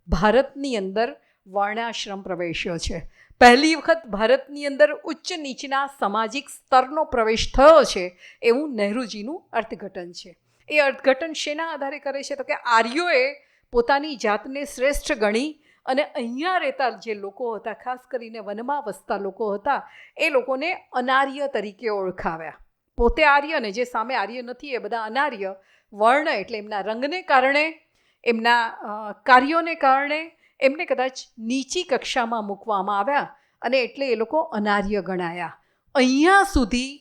ભારતની અંદર વર્ણાશ્રમ પ્રવેશ્યો છે. પહેલી વખત ભારતની અંદર ઉચ્ચ નીચના સામાજિક સ્તરનો પ્રવેશ થયો છે, એવું નહેરુજીનું અર્થઘટન છે. એ અર્થઘટન શેના આધારે કરે છે? તો કે આર્યોએ પોતાની જાતને શ્રેષ્ઠ ગણી અને અહીંયા રહેતા જે લોકો હતા, ખાસ કરીને વનમાં વસતા લોકો હતા, એ લોકોને અનાર્ય તરીકે ઓળખાવ્યા. પોતે આર્ય ને જે સામે આર્ય નથી એ બધા અનાર્ય. વર્ણ એટલે એમના રંગને કારણે, એમના કાર્યોને કારણે એમને કદાચ નીચી કક્ષામાં મૂકવામાં આવ્યા અને એટલે એ લોકો અનાર્ય ગણાયા. અહીંયા સુધી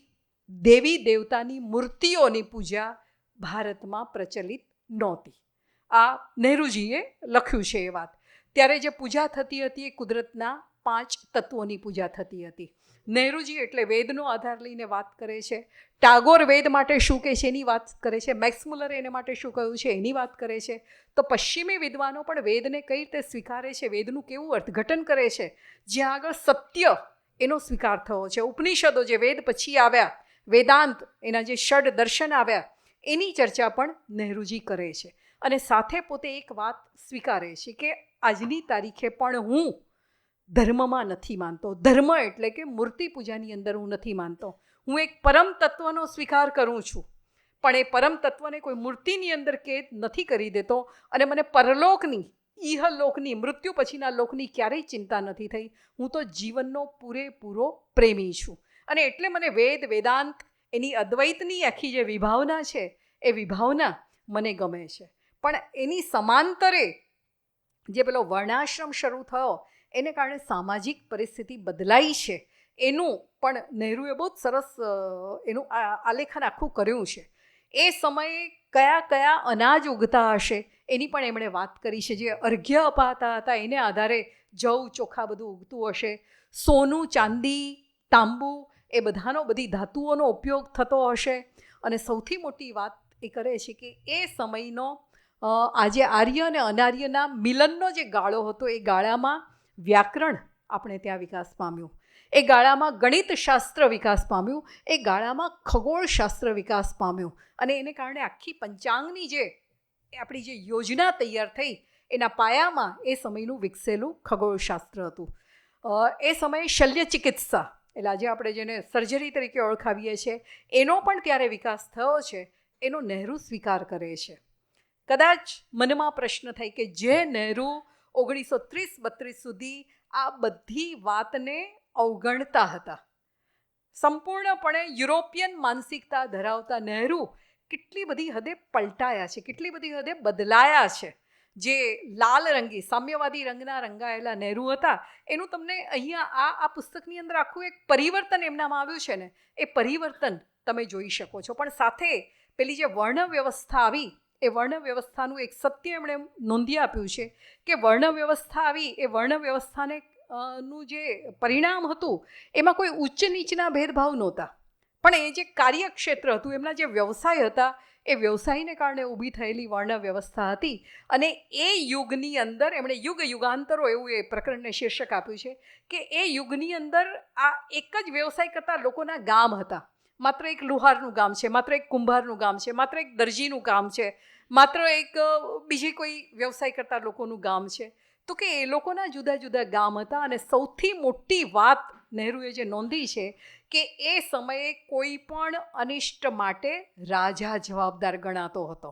દેવી દેવતાની મૂર્તિઓની પૂજા ભારતમાં પ્રચલિત નહોતી. આ નહેરુજીએ લખ્યું છે એ વાત. ત્યારે જે પૂજા થતી હતી એ કુદરતના 5 તત્વોની પૂજા થતી હતી. નહેરુજી એટલે વેદનો આધાર લઈને વાત કરે છે. ટાગોર વેદ માટે શું કહે છે એની વાત કરે છે. મેક્સ મુલરે એને માટે શું કહ્યું છે એની વાત કરે છે. તો પશ્ચિમી વિદ્વાનો પણ વેદને કઈ રીતે સ્વીકારે છે, વેદનું કેવું અર્થઘટન કરે છે, જ્યાં આગળ સત્ય એનો સ્વીકાર થયો છે. ઉપનિષદો જે વેદ પછી આવ્યા, વેદાંત એના જે ષડ દર્શન આવ્યા, એની ચર્ચા પણ નહેરુજી કરે છે. અને સાથે પોતે એક વાત સ્વીકારે છે કે આજની તારીખે પણ હું ધર્મમાં નથી માનતો. ધર્મ એટલે કે મૂર્તિ પૂજાની અંદર હું નથી માનતો. હું એક પરમ તત્વનો સ્વીકાર કરું છું, પણ એ પરમ તત્વને કોઈ મૂર્તિની અંદર કેદ નથી કરી દેતો. અને મને પરલોકની, ઇહલોકની, મૃત્યુ પછીના લોકની ક્યારેય ચિંતા નથી થઈ. હું તો જીવનનો પૂરેપૂરો પ્રેમી છું. અને એટલે મને વેદ, વેદાંત, એની અદ્વૈતની આખી જે વિભાવના છે એ વિભાવના મને ગમે છે. પણ એની સમાંતરે જે પેલો વર્ણાશ્રમ શરૂ થયો એને કારણે સામાજિક પરિસ્થિતિ બદલાઈ છે, એનું પણ નહેરુએ બહુ જ સરસ એનું આલેખન આખું કર્યું છે. એ સમયે કયા કયા અનાજ ઉગતા હશે એની પણ એમણે વાત કરી છે. જે અર્ઘ્ય અપાતા હતા એને આધારે જવ, ચોખા બધું ઉગતું હશે. સોનું, ચાંદી, તાંબુ એ બધી ધાતુઓનો ઉપયોગ થતો હશે. અને સૌથી મોટી વાત એ કરે છે કે એ સમયનો આજે આર્ય અને અનાર્યના મિલનનો જે ગાળો હતો, એ ગાળામાં વ્યાકરણ આપણે ત્યાં વિકાસ પામ્યું, એ ગાળામાં ગણિતશાસ્ત્ર વિકાસ પામ્યું, એ ગાળામાં ખગોળશાસ્ત્ર વિકાસ પામ્યું. અને એને કારણે આખી પંચાંગની જે આપણી જે યોજના તૈયાર થઈ એના પાયામાં એ સમયનું વિકસેલું ખગોળશાસ્ત્ર હતું. એ સમયે શલ્ય ચિકિત્સા એટલે આજે આપણે જેને સર્જરી તરીકે ઓળખાવીએ છીએ એનો પણ ત્યારે વિકાસ થયો છે. એનો નહેરુ સ્વીકાર કરે છે. કદાચ મનમાં પ્રશ્ન થાય કે જે નહેરુ 1930-32 સુધી આ બધી વાતને અવગણતા હતા, સંપૂર્ણપણે યુરોપિયન માનસિકતા ધરાવતા નહેરુ કેટલી બધી હદે પલટાયા છે, કેટલી બધી હદે બદલાયા છે. જે લાલ રંગી સામ્યવાદી રંગના રંગાયેલા નહેરુ હતા એનું તમને અહીંયા આ પુસ્તકની અંદર આખું એક પરિવર્તન એમનામાં આવ્યું છે ને, એ પરિવર્તન તમે જોઈ શકો છો. પણ સાથે પેલી જે વર્ણ વ્યવસ્થા આવી, એ વર્ણ વ્યવસ્થાનું એક સત્ય એમણે નોંધી આપ્યું છે કે વર્ણ વ્યવસ્થા આવી, એ વર્ણ વ્યવસ્થાને નું જે પરિણામ હતું એમાં કોઈ ઉચ્ચ નીચના ભેદભાવ નહોતા, પણ એ જે કાર્યક્ષેત્ર હતું, એમના જે વ્યવસાય હતા, એ વ્યવસાયને કારણે ઊભી થયેલી વર્ણ વ્યવસ્થા હતી. અને એ યુગની અંદર એમણે યુગ યુગાંતરો એવું એ પ્રકરણને શીર્ષક આપ્યું છે કે એ યુગની અંદર આ એક જ વ્યવસાય કરતા લોકોના ગામ હતા. માત્ર એક લુહારનું ગામ છે, માત્ર એક કુંભારનું ગામ છે, માત્ર એક દરજીનું ગામ છે, માત્ર એક બીજી કોઈ વ્યવસાય કરતા લોકોનું ગામ છે. તો કે એ લોકોના જુદા જુદા ગામ હતા. અને સૌથી મોટી વાત નહેરુએ જે નોંધી છે કે એ સમયે કોઈ પણ અનિષ્ટ માટે રાજા જવાબદાર ગણાતો હતો.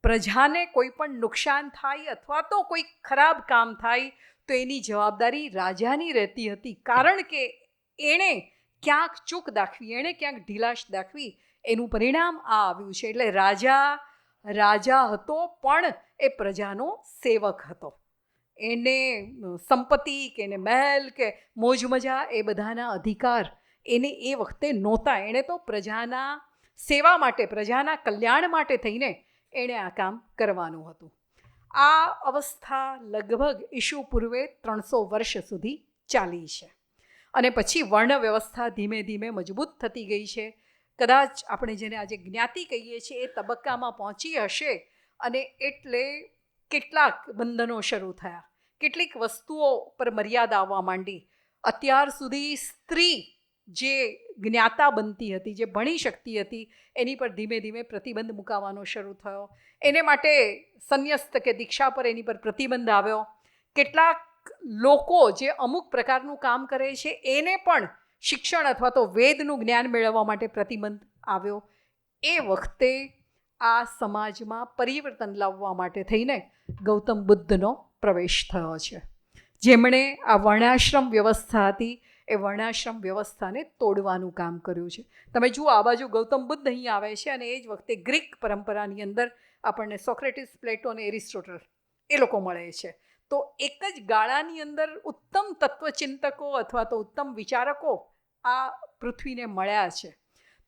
પ્રજાને કોઈ પણ નુકસાન થાય અથવા તો કોઈ ખરાબ કામ થાય તો એની જવાબદારી રાજાની રહેતી હતી, કારણ કે એણે ક્યાંક ચૂક દાખવી, એણે ક્યાંક ઢીલાશ દાખવી, એનું પરિણામ આ આવ્યું છે. એટલે રાજા હતો પણ એ પ્રજાનો સેવક હતો. એને સંપત્તિ કે એને મહેલ કે મોજ મજા એ બધાના અધિકાર એને એ વખતે નહોતા. એણે તો પ્રજાના સેવા માટે, પ્રજાના કલ્યાણ માટે થઈને એણે આ કામ કરવાનું હતું. આ અવસ્થા લગભગ ઈસુ પૂર્વે 300 વર્ષ સુધી ચાલી છે અને પછી વર્ણ વ્યવસ્થા ધીમે ધીમે મજબૂત થતી ગઈ છે. કદાચ આપણે જેને આજે જ્ઞાતિ કહીએ છીએ એ તબક્કામાં પહોંચી હશે અને એટલે કેટલાક બંધનો શરૂ થયા, કેટલીક વસ્તુઓ પર મર્યાદા આવવા માંડી. અત્યાર સુધી સ્ત્રી જે જ્ઞાતા બનતી હતી, જે ભણી શકતી હતી, એની પર ધીમે ધીમે પ્રતિબંધ મુકાવાનો શરૂ થયો. એને માટે સંન્યસ્ત કે દીક્ષા પર એની પર પ્રતિબંધ આવ્યો. કેટલાક લોકો જે અમુક પ્રકારનું કામ કરે છે એને પણ શિક્ષણ અથવા તો વેદનું જ્ઞાન મેળવવા માટે પ્રતિબંધ આવ્યો. એ વખતે આ સમાજમાં પરિવર્તન લાવવા માટે થઈને ગૌતમ બુદ્ધનો પ્રવેશ થયો છે, જેમણે આ વર્ણાશ્રમ વ્યવસ્થા હતી એ વર્ણાશ્રમ વ્યવસ્થાને તોડવાનું કામ કર્યું છે. તમે જુઓ, આ બાજુ ગૌતમ બુદ્ધ અહીં આવે છે અને એ જ વખતે ગ્રીક પરંપરાની અંદર આપણને સોક્રેટિસ, પ્લેટો અને એરિસ્ટોટલ એ લોકો મળે છે. તો એક જ ગાળાની અંદર ઉત્તમ તત્વચિંતકો અથવા તો ઉત્તમ વિચારકો આ પૃથ્વીને મળ્યા છે.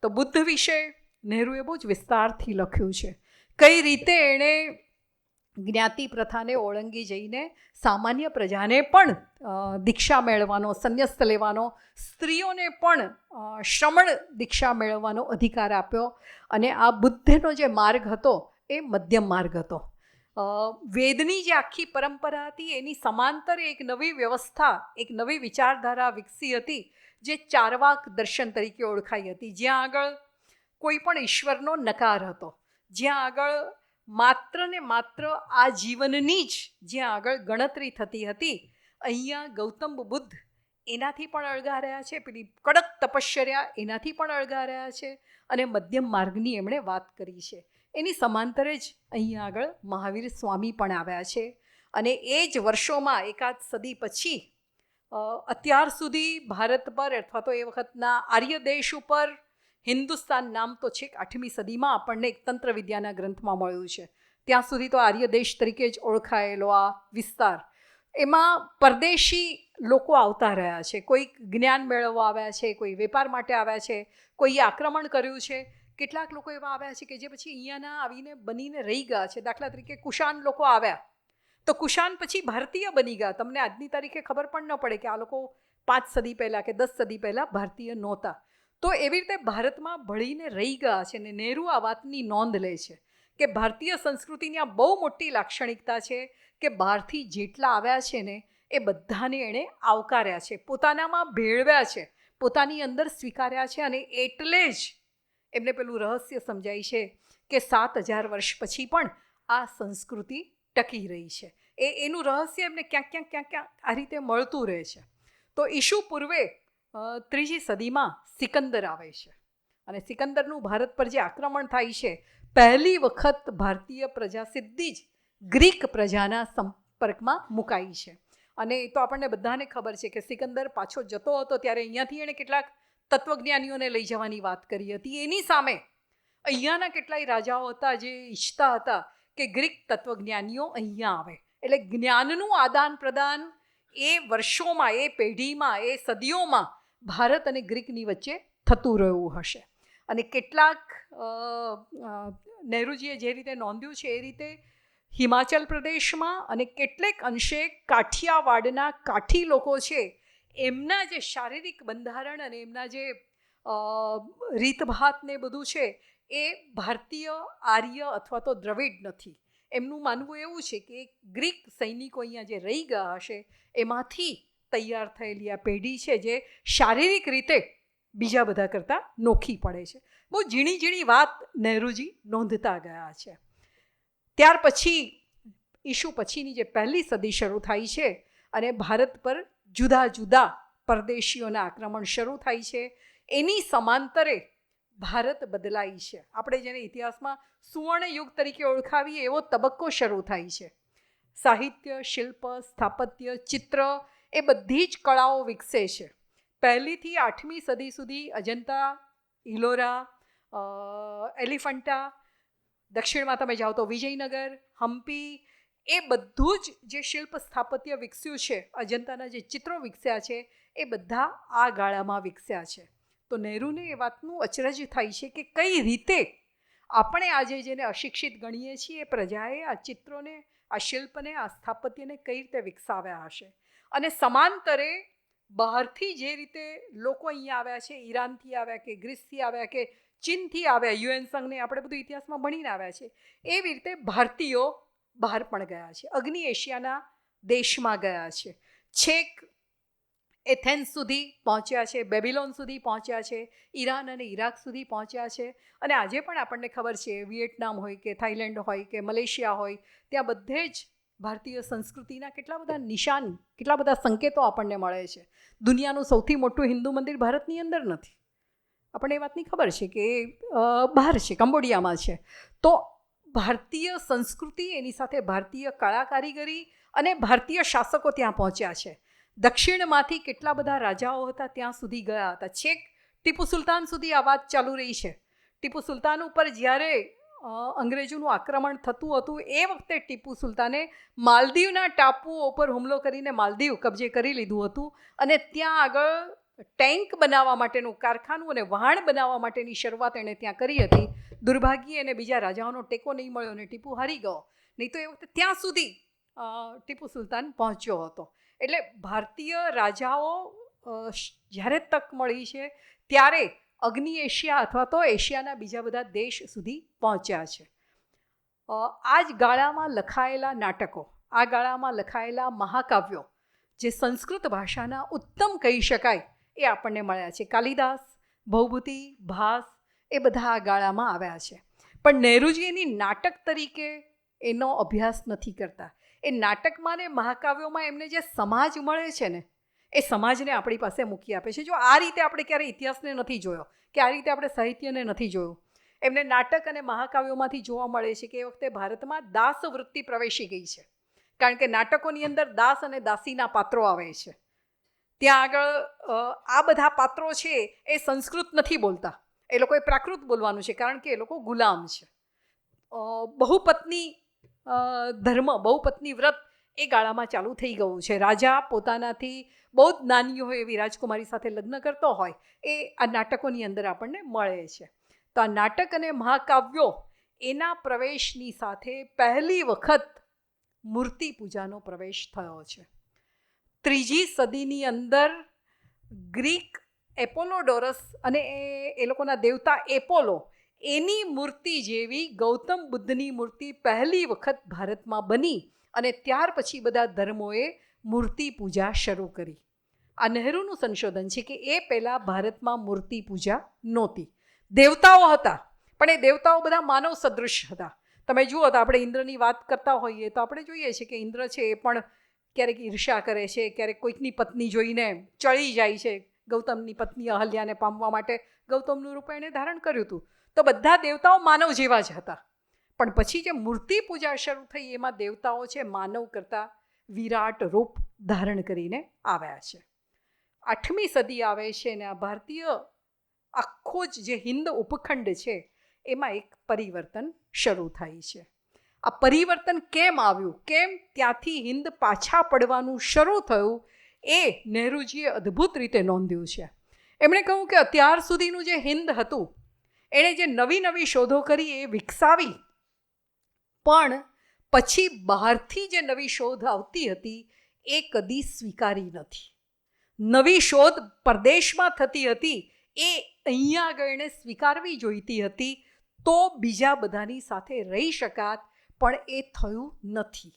તો બુદ્ધ વિશે નહેરુએ બહુ જ વિસ્તારથી લખ્યું છે. કઈ રીતે એણે જ્ઞાતિ પ્રથાને ઓળંગી જઈને સામાન્ય પ્રજાને પણ દીક્ષા મેળવવાનો, સંન્યસ્ત લેવાનો, સ્ત્રીઓને પણ શ્રમણ દીક્ષા મેળવવાનો અધિકાર આપ્યો. અને આ બુદ્ધનો જે માર્ગ હતો એ મધ્યમ માર્ગ હતો. વેદની જે આખી પરંપરા હતી એની સમાંતર એક નવી વ્યવસ્થા, એક નવી વિચારધારા વિકસી હતી જે ચારવાક દર્શન તરીકે ઓળખાઈ હતી, જ્યાં આગળ કોઈ પણ ઈશ્વરનો નકાર હતો, જ્યાં આગળ માત્ર ને માત્ર આ જીવનની જ જ્યાં આગળ ગણતરી થતી હતી. અહીંયા ગૌતમ બુદ્ધ એનાથી પણ અળગા રહ્યા છે, પેલી કડક તપશ્ચર્યા એનાથી પણ અળગા રહ્યા છે અને મધ્યમ માર્ગની એમણે વાત કરી છે. એની સમાંતરે જ અહીંયા આગળ મહાવીર સ્વામી પણ આવ્યા છે અને એ જ વર્ષોમાં એકાદ સદી પછી અત્યાર સુધી ભારત પર અથવા તો એ વખતના આર્ય દેશ ઉપર હિન્દુસ્તાન નામ તો છેક 8મી સદીમાં આપણને એક તંત્ર વિદ્યાના ગ્રંથમાં મળ્યું છે. ત્યાં સુધી તો આર્ય દેશ તરીકે જ ઓળખાયેલો આ વિસ્તાર, એમાં પરદેશી લોકો આવતા રહ્યા છે. કોઈ જ્ઞાન મેળવવા આવ્યા છે, કોઈ વેપાર માટે આવ્યા છે, કોઈએ આક્રમણ કર્યું છે. કેટલાક લોકો એવા આવ્યા છે કે જે પછી અહીંયાના આવીને બનીને રહી ગયા છે. દાખલા તરીકે કુષાણ લોકો આવ્યા તો કુષાણ પછી ભારતીય બની ગયા. તમને આજની તારીખે ખબર પણ ન પડે કે આ લોકો 5 સદી પહેલાં કે 10 સદી પહેલાં ભારતીય નહોતા. તો એવી રીતે ભારતમાં ભળીને રહી ગયા છે. અને નહેરુ આ વાતની નોંધ લે છે કે ભારતીય સંસ્કૃતિની આ બહુ મોટી લાક્ષણિકતા છે કે બહારથી જેટલા આવ્યા છે ને એ બધાને એણે આવકાર્યા છે, પોતાનામાં ભેળવ્યા છે, પોતાની અંદર સ્વીકાર્યા છે. અને એટલે જ એમને પેલું રહસ્ય સમજાય છે કે 7000 વર્ષ પછી પણ આ સંસ્કૃતિ ટકી રહી છે. એનું રહસ્ય એમને ક્યાંક આ રીતે મળતું રહે છે. તો ઈસુ પૂર્વે 3જી સદીમાં સિકંદર આવે છે અને સિકંદરનું ભારત પર જે આક્રમણ થાય છે, પહેલી વખત ભારતીય પ્રજા સીધી જ ગ્રીક પ્રજાના સંપર્કમાં મુકાઈ છે. અને એ તો આપણને બધાને ખબર છે કે સિકંદર પાછો જતો હતો ત્યારે અહીંયાથી એણે કેટલાક તત્વજ્ઞાનીઓને લઈ જવાની વાત કરી હતી. એની સામે અહીંયાના કેટલાય રાજાઓ હતા જે ઈચ્છતા હતા કે ગ્રીક તત્વજ્ઞાનીઓ અહીંયા આવે. એટલે જ્ઞાનનું આદાન પ્રદાન એ વર્ષોમાં, એ પેઢીમાં, એ સદીઓમાં ભારત અને ગ્રીકની વચ્ચે થતું રહ્યું હશે. અને કેટલાક નહેરુજીએ જે રીતે નોંધ્યું છે એ રીતે હિમાચલ પ્રદેશમાં અને કેટલેક અંશે કાઠિયાવાડના કાઠી લોકો છે, એમના જે શારીરિક બંધારણ અને એમના જે રીતભાત ને બધું છે એ ભારતીય, આર્ય અથવા તો દ્રવિડ નથી. એમનું માનવું એવું છે કે ગ્રીક સૈનિકો અહીંયા જે રહી ગયા હશે એમાંથી તૈયાર થયેલી આ પેઢી છે જે શારીરિક રીતે બીજા બધા કરતાં નોખી પડે છે. બહુ ઝીણી ઝીણી વાત નહેરુજી નોંધતા ગયા છે. ત્યાર પછી ઈસુ પછીની જે પહેલી સદી શરૂ થાય છે અને ભારત પર જુદા જુદા પરદેશીઓના આક્રમણ શરૂ થાય છે એની સમાંતરે ભારત બદલાય છે. આપણે જેને ઇતિહાસમાં સુવર્ણ યુગ તરીકે ઓળખાવીએ એવો તબક્કો શરૂ થાય છે. સાહિત્ય, શિલ્પ, સ્થાપત્ય, ચિત્ર એ બધી જ કળાઓ વિકસે છે. 1લી થી 8મી સદી સુધી અજંતા, ઇલોરા, એલિફન્ટા, દક્ષિણમાં તમે જાઓ તો વિજયનગર, હમ્પી, એ બધું જ જે શિલ્પ સ્થાપત્ય વિકસ્યું છે, અજંતાના જે ચિત્રો વિકસ્યા છે એ બધા આ ગાળામાં વિકસ્યા છે. તો નહેરુને એ વાતનું અચરજ થાય છે કે કઈ રીતે આપણે આજે જેને અશિક્ષિત ગણીએ છીએ એ પ્રજાએ આ ચિત્રોને, આ શિલ્પને, આ સ્થાપત્યને કઈ રીતે વિકસાવ્યા હશે. અને સમાંતરે બહારથી જે રીતે લોકો અહીંયા આવ્યા છે, ઈરાનથી આવ્યા કે ગ્રીસથી આવ્યા કે ચીનથી આવ્યા, યુએન સંઘને આપણે બધું ઇતિહાસમાં ભણીને આવ્યા છે, એવી રીતે ભારતીયો બહાર પણ ગયા છે. અગ્નિ એશિયાના દેશમાં ગયા છે, છેક એથેન્સ સુધી પહોંચ્યા છે, બેબીલોન સુધી પહોંચ્યા છે, ઈરાન અને ઈરાક સુધી પહોંચ્યા છે. અને આજે પણ આપણને ખબર છે વિયેટનામ હોય કે થાઈલેન્ડ હોય કે મલેશિયા હોય, ત્યાં બધે જ ભારતીય સંસ્કૃતિના કેટલા બધા નિશાન, કેટલા બધા સંકેતો આપણને મળે છે. દુનિયાનું સૌથી મોટું હિન્દુ મંદિર ભારતની અંદર નથી, આપણને એ વાતની ખબર છે કે બહાર છે, કંબોડિયામાં છે. તો ભારતીય સંસ્કૃતિ, એની સાથે ભારતીય કળા કારીગરી અને ભારતીય શાસકો ત્યાં પહોંચ્યા છે. દક્ષિણમાંથી કેટલા બધા રાજાઓ હતા ત્યાં સુધી ગયા હતા, છેક ટીપુ સુલતાન સુધી આ વાત ચાલુ રહી છે. ટીપુ સુલતાન ઉપર જ્યારે અંગ્રેજોનું આક્રમણ થતું હતું એ વખતે ટીપુ સુલતાને માલદીવના ટાપુઓ ઉપર હુમલો કરીને માલદીવ કબજે કરી લીધું હતું અને ત્યાં આગળ ટેન્ક બનાવવા માટેનું કારખાનું અને વહાણ બનાવવા માટેની શરૂઆત એણે ત્યાં કરી હતી. દુર્ભાગ્યે એને બીજા રાજાઓનો ટેકો નહીં મળ્યો અને ટીપુ હારી ગયો. નહીં તો એ વખતે ત્યાં સુધી ટીપુ સુલતાન પહોંચ્યો હતો. એટલે ભારતીય રાજાઓ જ્યારે તક મળી છે ત્યારે અગ્નિ એશિયા અથવા તો એશિયાના બીજા બધા દેશ સુધી પહોંચ્યા છે. આ જ ગાળામાં લખાયેલા નાટકો, આ ગાળામાં લખાયેલા મહાકાવ્યો જે સંસ્કૃત ભાષાના ઉત્તમ કહી શકાય એ આપણને મળ્યા છે. કાલિદાસ, ભૌભૂતિ, ભાસ એ બધા આ ગાળામાં આવ્યા છે. પણ નહેરુજી એની નાટક તરીકે એનો અભ્યાસ નથી કરતા. એ નાટકમાં ને મહાકાવ્યોમાં એમને જે સમાજ મળે છે ને એ સમાજને આપણી પાસે મૂકી આપે છે. જો આ રીતે આપણે ક્યારેય ઇતિહાસને નથી જોયો કે આ રીતે આપણે સાહિત્યને નથી જોયું, એમને નાટક અને મહાકાવ્યોમાંથી જોવા મળે છે કે એ વખતે ભારતમાં દાસ વૃત્તિ પ્રવેશી ગઈ છે. કારણ કે નાટકોની અંદર દાસ અને દાસીના પાત્રો આવે છે. ત્યાં આગળ આ બધા પાત્રો છે એ સંસ્કૃત નથી બોલતા, એ લોકોએ પ્રાકૃત બોલવાનું છે કારણ કે એ લોકો ગુલામ છે. બહુપત્ની ધર્મ, બહુપત્ની વ્રત એ ગાળામાં ચાલુ થઈ ગયું છે. રાજા પોતાનાથી બહુ જ નાની હોય એવી રાજકુમારી સાથે લગ્ન કરતો હોય એ આ નાટકોની અંદર આપણને મળે છે. તો આ નાટક અને મહાકાવ્યો એના પ્રવેશની સાથે પહેલી વખત મૂર્તિ પૂજાનો પ્રવેશ થયો છે. 3જી સદીની અંદર ગ્રીક એપોલોડોરસ અને એ લોકોના દેવતા એપોલો એની મૂર્તિ જેવી ગૌતમ બુદ્ધની મૂર્તિ પહેલી વખત ભારતમાં બની અને ત્યાર પછી બધા ધર્મોએ મૂર્તિ પૂજા શરૂ કરી. આ નહેરુનું સંશોધન છે કે એ પહેલાં ભારતમાં મૂર્તિ પૂજા નહોતી. દેવતાઓ હતા પણ એ દેવતાઓ બધા માનવ સદૃશ હતા. તમે જુઓ તો આપણે ઇન્દ્રની વાત કરતા હોઈએ તો આપણે જોઈએ છીએ કે ઇન્દ્ર છે એ પણ ક્યારેક ઈર્ષ્યા કરે છે, ક્યારેક કોઈકની પત્ની જોઈને ચડી જાય છે. ગૌતમની પત્ની અહલ્યાને પામવા માટે ગૌતમનું રૂપ એણે ધારણ કર્યું હતું. તો બધા દેવતાઓ માનવ જેવા જ હતા. પણ પછી જે મૂર્તિ પૂજા શરૂ થઈ એમાં દેવતાઓ છે માનવ કરતાં વિરાટ રૂપ ધારણ કરીને આવ્યા છે. 8મી સદી આવે છે અને આ ભારતીય આખો જ જે હિન્દ ઉપખંડ છે એમાં એક પરિવર્તન શરૂ થાય છે. આ પરિવર્તન કેમ આવ્યું, કેમ ત્યાંથી હિન્દ પાછા પડવાનું શરૂ થયું એ નહેરુજીએ અદ્ભુત રીતે નોંધ્યું છે. એમણે કહ્યું કે અત્યાર સુધીનું જે હિન્દ હતું એણે જે નવી નવી શોધો કરી એ વિકસાવી, પણ પછી બહારથી જે નવી શોધ આવતી હતી એ કદી સ્વીકારી નથી. નવી શોધ પરદેશમાં થતી હતી એ અહીંયા આગળ એણે સ્વીકારવી જોઈતી હતી તો બીજા બધાની સાથે રહી શકાત, પણ એ થયું નથી.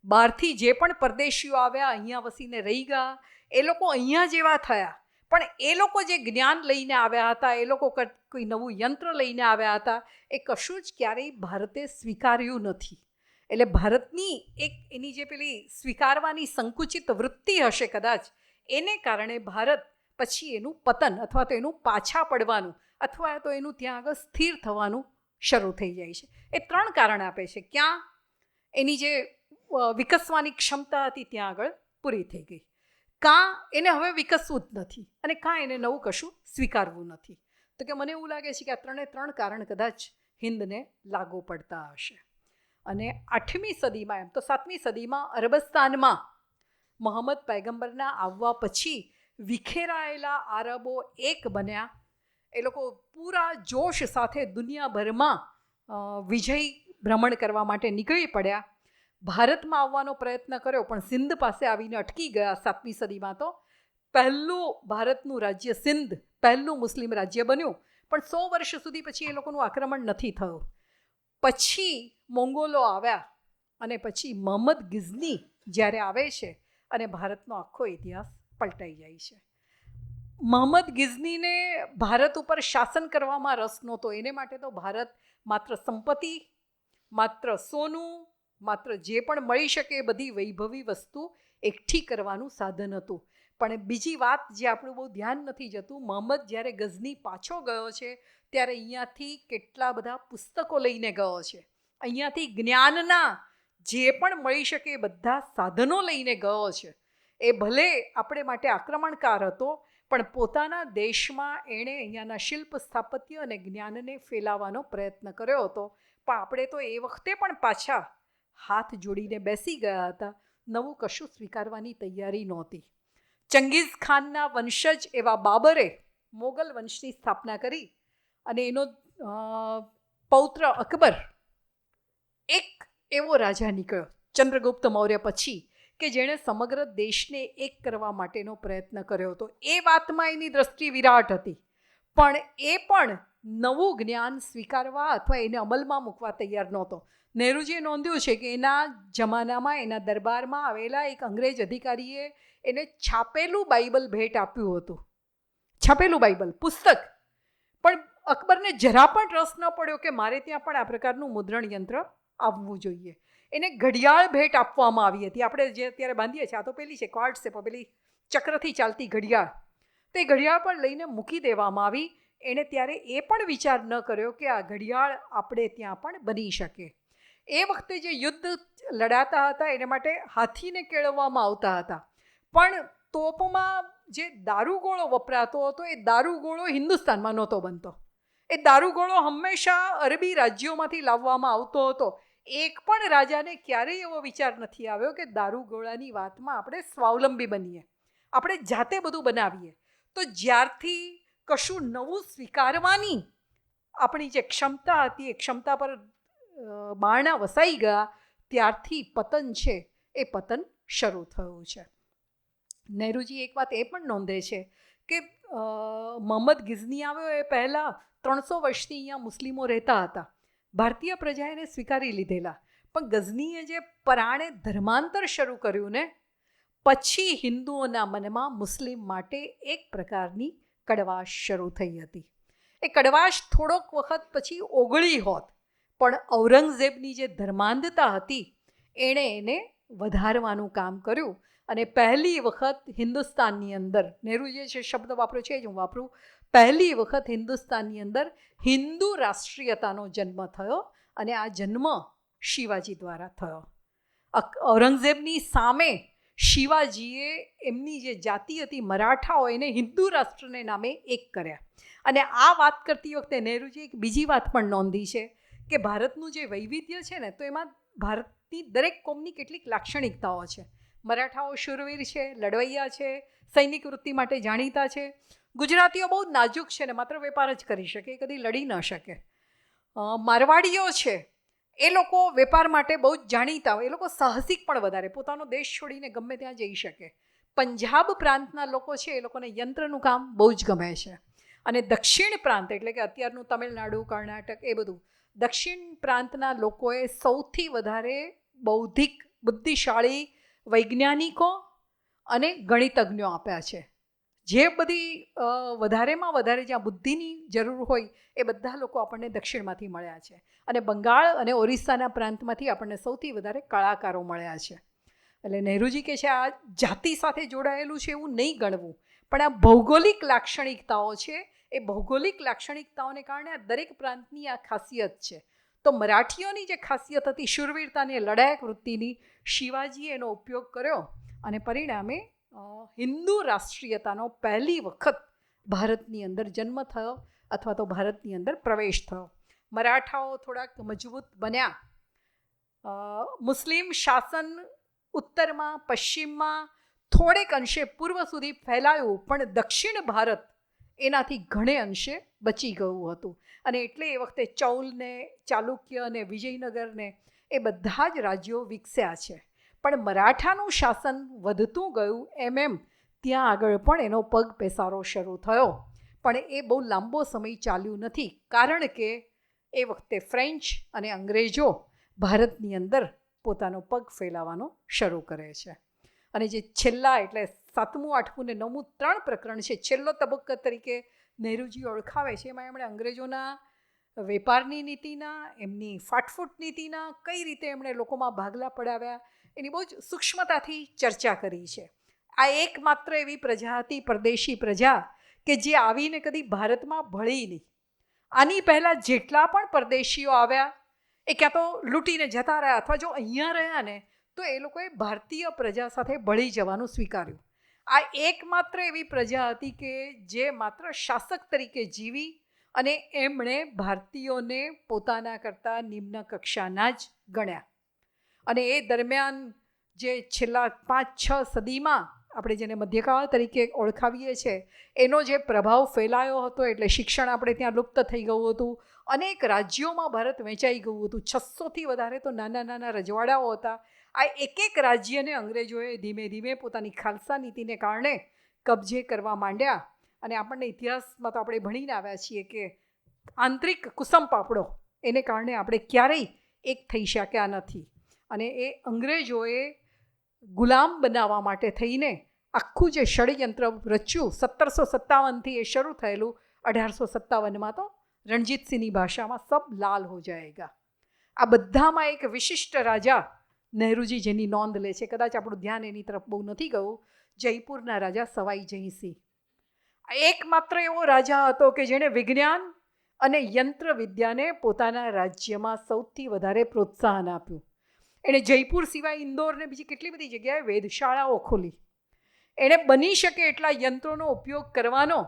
બહારથી જે પણ પરદેશીઓ આવ્યા અહીંયા વસીને રહી ગયા, એ લોકો અહીંયા જેવા થયા, પણ એ લોકો જે જ્ઞાન લઈને આવ્યા હતા, એ લોકો કોઈ નવું યંત્ર લઈને આવ્યા હતા, એ કશું જ ક્યારેય ભારતે સ્વીકાર્યું નથી. એટલે ભારતની એક એની જે પેલી સ્વીકારવાની સંકુચિત વૃત્તિ હશે કદાચ, એને કારણે ભારત પછી એનું પતન અથવા તો એનું પાછા પડવાનું અથવા તો એનું ત્યાં આગળ સ્થિર થવાનું શરૂ થઈ જાય છે. એ 3 કારણ આપે છે. ક્યાં એની જે વિકસવાની ક્ષમતા હતી ત્યાં આગળ પૂરી થઈ ગઈ, કાં એને હવે વિકસવું જ નથી અને કાં એને નવું કશું સ્વીકારવું નથી. તો કે મને એવું લાગે છે કે આ 3 કારણ કદાચ હિન્દને લાગુ પડતા હશે. અને 8મી સદીમાં, એમ તો 7મી સદીમાં અરબસ્તાનમાં મોહમ્મદ પૈગંબરના આવવા પછી વિખેરાયેલા આરબો એક બન્યા. એ લોકો પૂરા જોશ સાથે દુનિયાભરમાં વિજય ભ્રમણ કરવા માટે નીકળી પડ્યા. ભારતમાં આવવાનો પ્રયત્ન કર્યો પણ સિંધ પાસે આવીને અટકી ગયા. 7મી સદીમાં તો પહેલું ભારતનું રાજ્ય સિંધ પહેલું મુસ્લિમ રાજ્ય બન્યું, પણ 100 વર્ષ સુધી પછી એ લોકોનું આક્રમણ નથી થયું. પછી મોંગોલો આવ્યા અને પછી મોહમ્મદ ગિઝની જ્યારે આવે છે અને ભારતનો આખો ઇતિહાસ પલટાઈ જાય છે. મોહમ્મદ ગિઝનીને ભારત ઉપર શાસન કરવામાં રસ નહોતો. એને માટે તો ભારત માત્ર સંપત્તિ, માત્ર સોનું, માત્ર જે પણ મળી શકે એ બધી વૈભવી વસ્તુ એકઠી કરવાનું સાધન હતું. પણ બીજી વાત જે આપણું બહુ ધ્યાન નથી જતું, મોહમ્મદ જ્યારે ગઝની પાછો ગયો છે ત્યારે અહીંયાથી કેટલા બધા પુસ્તકો લઈને ગયો છે. અહીંયાથી જ્ઞાનના જે પણ મળી શકે એ બધા સાધનો લઈને ગયો છે. એ ભલે આપણે માટે આક્રમણકાર હતો, પણ પોતાના દેશમાં એણે અહીંયાના શિલ્પ, સ્થાપત્ય અને જ્ઞાનને ફેલાવવાનો પ્રયત્ન કર્યો હતો. પણ આપણે તો એ વખતે પણ પાછા હાથ જોડીને બેસી ગયા હતા. નવું કશું સ્વીકારવાની તૈયારી નહોતી. ચંગીઝ ખાનના વંશજ એવા બાબરે મોગલ વંશની સ્થાપના કરી અને એનો પૌત્ર અકબર એક એવો રાજા નીકળ્યો ચંદ્રગુપ્ત મૌર્ય પછી કે જેણે સમગ્ર દેશને એક કરવા માટેનો પ્રયત્ન કર્યો હતો. એ વાતમાં એની દ્રષ્ટિ વિરાટ હતી, પણ એ પણ નવું જ્ઞાન સ્વીકારવા અથવા એને અમલમાં મૂકવા તૈયાર નહોતો. નહેરુજીએ નોંધ્યું છે કે એના જમાનામાં એના દરબારમાં આવેલા એક અંગ્રેજ અધિકારીએ એને છાપેલું બાઇબલ ભેટ આપ્યું હતું. છાપેલું બાઇબલ પુસ્તક. પણ અકબરને જરા પણ રસ ન પડ્યો કે મારે ત્યાં પણ આ પ્રકારનું મુદ્રણ યંત્ર આવવું જોઈએ. એને ઘડિયાળ ભેટ આપવામાં આવી હતી. આપણે જે અત્યારે બાંધીએ છીએ, આ તો પેલી છે કાર્ડ છે, પેલી ચક્રથી ચાલતી ઘડિયાળ. તે ઘડિયાળ પણ લઈને મૂકી દેવામાં આવી. એણે ત્યારે એ પણ વિચાર ન કર્યો કે આ ઘડિયાળ આપણે ત્યાં પણ બની શકે. એ વખતે જે યુદ્ધ લડાતા હતા એને માટે હાથીને કેળવવામાં આવતા હતા, પણ તોપમાં જે દારૂગોળો વપરાતો હતો એ દારૂગોળો હિન્દુસ્તાનમાં નહોતો બનતો. એ દારૂગોળો હંમેશા અરબી રાજ્યોમાંથી લાવવામાં આવતો હતો. એક પણ રાજાને ક્યારેય એવો વિચાર નથી આવ્યો કે દારૂગોળાની વાતમાં આપણે સ્વાવલંબી બનીએ, આપણે જાતે બધું બનાવીએ. તો જ્યારથી કશું નવું સ્વીકારવાની આપણી જે ક્ષમતા હતી એ ક્ષમતા પર બારણા વસાઈ ગયા, ત્યારથી પતન છે એ પતન શરૂ થયું છે. નહેરુજી એક વાત એ પણ નોંધે છે કે મોહમ્મદ ગિઝની આવ્યો એ પહેલાં 300 વર્ષથી અહીંયા મુસ્લિમો રહેતા હતા. ભારતીય પ્રજા એને સ્વીકારી લીધેલા, પણ ગઝનીએ જે પરાણે ધર્માંતર શરૂ કર્યું ને, પછી હિન્દુઓના મનમાં મુસ્લિમ માટે એક પ્રકારની કડવાશ શરૂ થઈ હતી. એ કડવાશ થોડોક વખત પછી ઓગળી હોત, પણ ઔરંગઝેબની જે ધર્માંધતા હતી એણે એને વધારવાનું કામ કર્યું. અને પહેલી વખત હિન્દુસ્તાનની અંદર, નહેરુજીએ જે શબ્દ વાપર્યો છે એ જ હું વાપરું, પહેલી વખત હિન્દુસ્તાનની અંદર હિન્દુ રાષ્ટ્રીયતાનો જન્મ થયો અને આ જન્મ શિવાજી દ્વારા થયો. ઔરંગઝેબની સામે શિવાજીએ એમની જે જાતિ હતી મરાઠાઓ, એને હિન્દુ રાષ્ટ્રને નામે એક કર્યા. અને આ વાત કરતી વખતે નહેરુજીએ એક બીજી વાત પણ નોંધી છે કે ભારતનું જે વૈવિધ્ય છે ને, તો એમાં ભારતની દરેક કોમની કેટલીક લાક્ષણિકતાઓ છે. મરાઠાઓ શૂરવીર છે, લડવૈયા છે, સૈનિક વૃત્તિ માટે જાણીતા છે. ગુજરાતીઓ બહુ નાજુક છે ને માત્ર વેપાર જ કરી શકે, કદી લડી ન શકે. મારવાડીઓ છે, એ લોકો વેપાર માટે બહુ જ જાણીતા હોય, એ લોકો સાહસિક પણ વધારે, પોતાનો દેશ છોડીને ગમે ત્યાં જઈ શકે. પંજાબ પ્રાંતના લોકો છે એ લોકોને યંત્રનું કામ બહુ જ ગમે છે. અને દક્ષિણ પ્રાંત એટલે કે અત્યારનું તમિલનાડુ, કર્ણાટક, એ બધું દક્ષિણ પ્રાંતના લોકોએ સૌથી વધારે બૌદ્ધિક, બુદ્ધિશાળી વૈજ્ઞાનિકો અને ગણિતજ્ઞો આપ્યા છે. જે બધી વધારેમાં વધારે જ્યાં બુદ્ધિની જરૂર હોય એ બધા લોકો આપણને દક્ષિણમાંથી મળ્યા છે. અને બંગાળ અને ઓરિસ્સાના પ્રાંતમાંથી આપણને સૌથી વધારે કલાકારો મળ્યા છે. એટલે નહેરુજી કહે છે આ જાતિ સાથે જોડાયેલું છે એવું નહીં ગણવું, પણ આ ભૌગોલિક લાક્ષણિકતાઓ છે, એ ભૌગોલિક લાક્ષણિકતાઓને કારણે આ દરેક પ્રાંતની આ ખાસિયત છે. તો મરાઠીઓની જે ખાસિયત હતી શૂરવીરતાની, લડાયક વૃત્તિની, શિવાજીએ એનો ઉપયોગ કર્યો અને પરિણામે હિન્દુ રાષ્ટ્રીયતાનો પહેલી વખત ભારતની અંદર જન્મ થયો અથવા તો ભારતની અંદર પ્રવેશ થયો. મરાઠાઓ થોડાક મજબૂત બન્યા. મુસ્લિમ શાસન ઉત્તરમાં, પશ્ચિમમાં, થોડેક અંશે પૂર્વ સુધી ફેલાયું, પણ દક્ષિણ ભારત એનાથી ઘણે અંશે બચી ગયું હતું. અને એટલે એ વખતે ચૌલને, ચાલુક્ય ને વિજયનગરને એ બધા જ રાજ્યો વિકસ્યા છે. પણ મરાઠાનું શાસન વધતું ગયું એમ ત્યાં આગળ પણ એનો પગ પેસારો શરૂ થયો, પણ એ બહુ લાંબો સમય ચાલ્યું નથી, કારણ કે એ વખતે ફ્રેન્ચ અને અંગ્રેજો ભારતની અંદર પોતાનો પગ ફેલાવાનો શરૂ કરે છે. અને જે છેલ્લા એટલે 7મું, 8મું ને 9મું 3 પ્રકરણ છે, છેલ્લો તબક્કો તરીકે નહેરુજી ઓળખાવે છે. એમાં એમણે અંગ્રેજોના વેપારની નીતિના, એમની ફાટફૂટ નીતિના, કઈ રીતે એમણે લોકોમાં ભાગલા પડાવ્યા એની બહુ જ સૂક્ષ્મતાથી ચર્ચા કરી છે. આ એકમાત્ર એવી પ્રજા હતી, પરદેશી પ્રજા, કે જે આવીને કદી ભારતમાં ભળી નહીં. આની પહેલાં જેટલા પણ પરદેશીઓ આવ્યા એ ક્યાં તો લૂંટીને જતા રહ્યા, અથવા જો અહીંયા રહ્યા ને તો એ લોકોએ ભારતીય પ્રજા સાથે ભળી જવાનું સ્વીકાર્યું. આ એકમાત્ર એવી પ્રજા હતી કે જે માત્ર શાસક તરીકે જીવી અને એમણે ભારતીયોને પોતાના કરતાં નિમ્ન કક્ષાના જ ગણ્યા. અને એ દરમિયાન જે છેલ્લા 5-6 સદીમાં આપણે જેને મધ્યકાળ તરીકે ઓળખાવીએ છીએ એનો જે પ્રભાવ ફેલાયો હતો, એટલે શિક્ષણ આપણે ત્યાં લુપ્ત થઈ ગયું હતું, અનેક રાજ્યોમાં ભારત વહેંચાઈ ગયું હતું, 600થી વધારે તો નાના નાના રજવાડાઓ હતા. આ એક રાજ્યને અંગ્રેજોએ ધીમે ધીમે પોતાની ખાલસા નીતિને કારણે કબજે કરવા માંડ્યા. અને આપણને ઇતિહાસમાં તો આપણે ભણીને આવ્યા છીએ કે આંતરિક કુસંપાપડો એને કારણે આપણે ક્યારેય એક થઈ શક્યા નથી. અને એ અંગ્રેજોએ ગુલામ બનાવવા માટે થઈને આખું જે ષડયંત્ર રચ્યું 1757થી એ શરૂ થયેલું, 1857માં તો રણજીતસિંહની ભાષામાં સબ લાલ હો જાયેગા. આ બધામાં એક વિશિષ્ટ રાજા નહેરુજી જેની નોંધ લે છે, કદાચ આપણું ધ્યાન એની તરફ બહુ નથી ગયું, જયપુરના રાજા સવાઈ જયસિંહ. એકમાત્ર એવો રાજા હતો કે જેણે વિજ્ઞાન અને યંત્ર વિદ્યાને પોતાના રાજ્યમાં સૌથી વધારે પ્રોત્સાહન આપ્યું. એણે જયપુર સિવાય ઇન્દોરને બીજી કેટલી બધી જગ્યાએ વેધશાળાઓ ખોલી. એણે બની શકે એટલા યંત્રોનો ઉપયોગ કરવાનો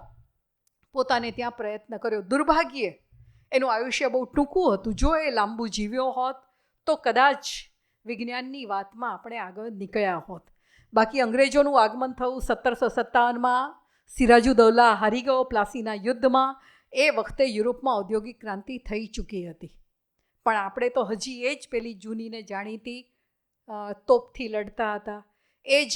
પોતાને ત્યાં પ્રયત્ન કર્યો. દુર્ભાગ્યે એનું આયુષ્ય બહુ ટૂંકું હતું. જો એ લાંબુ જીવ્યો હોત તો કદાચ વિજ્ઞાનની વાતમાં આપણે આગળ નીકળ્યા હોત. બાકી અંગ્રેજોનું આગમન થયું 1757માં. સિરાજુદ્દૌલા હારી ગયો પ્લાસીના યુદ્ધમાં. એ વખતે યુરોપમાં ઔદ્યોગિક ક્રાંતિ થઈ ચૂકી હતી, પણ આપણે તો હજી એ જ પેલી જૂનીને જાણીતી તોપથી લડતા હતા, એ જ